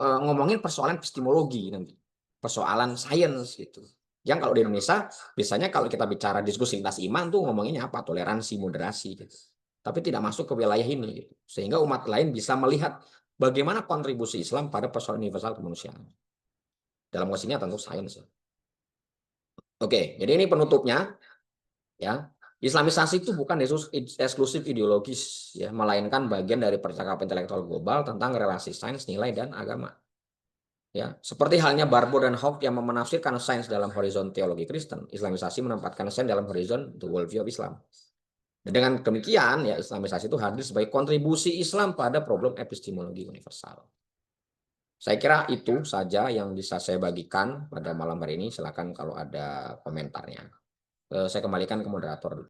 ngomongin persoalan epistemologi nanti, persoalan sains gitu. Yang kalau di Indonesia biasanya kalau kita bicara diskusi lintas iman tuh ngomonginnya apa? Toleransi, moderasi gitu. Tapi tidak masuk ke wilayah ini gitu. Sehingga umat lain bisa melihat bagaimana kontribusi Islam pada persoalan universal kemanusiaan. Dalam konteks ini tentu sains. Oke, jadi ini penutupnya ya. Islamisasi itu bukan eksklusif ideologis ya, melainkan bagian dari percakapan intelektual global tentang relasi sains, nilai dan agama. Ya, seperti halnya Barbour dan Haupt yang menafsirkan sains dalam horizon teologi Kristen, Islamisasi menempatkan sains dalam horizon the worldview of Islam. Dan dengan demikian, ya Islamisasi itu hadir sebagai kontribusi Islam pada problem epistemologi universal. Saya kira itu saja yang bisa saya bagikan pada malam hari ini. Silakan kalau ada komentarnya. Saya kembalikan ke moderator.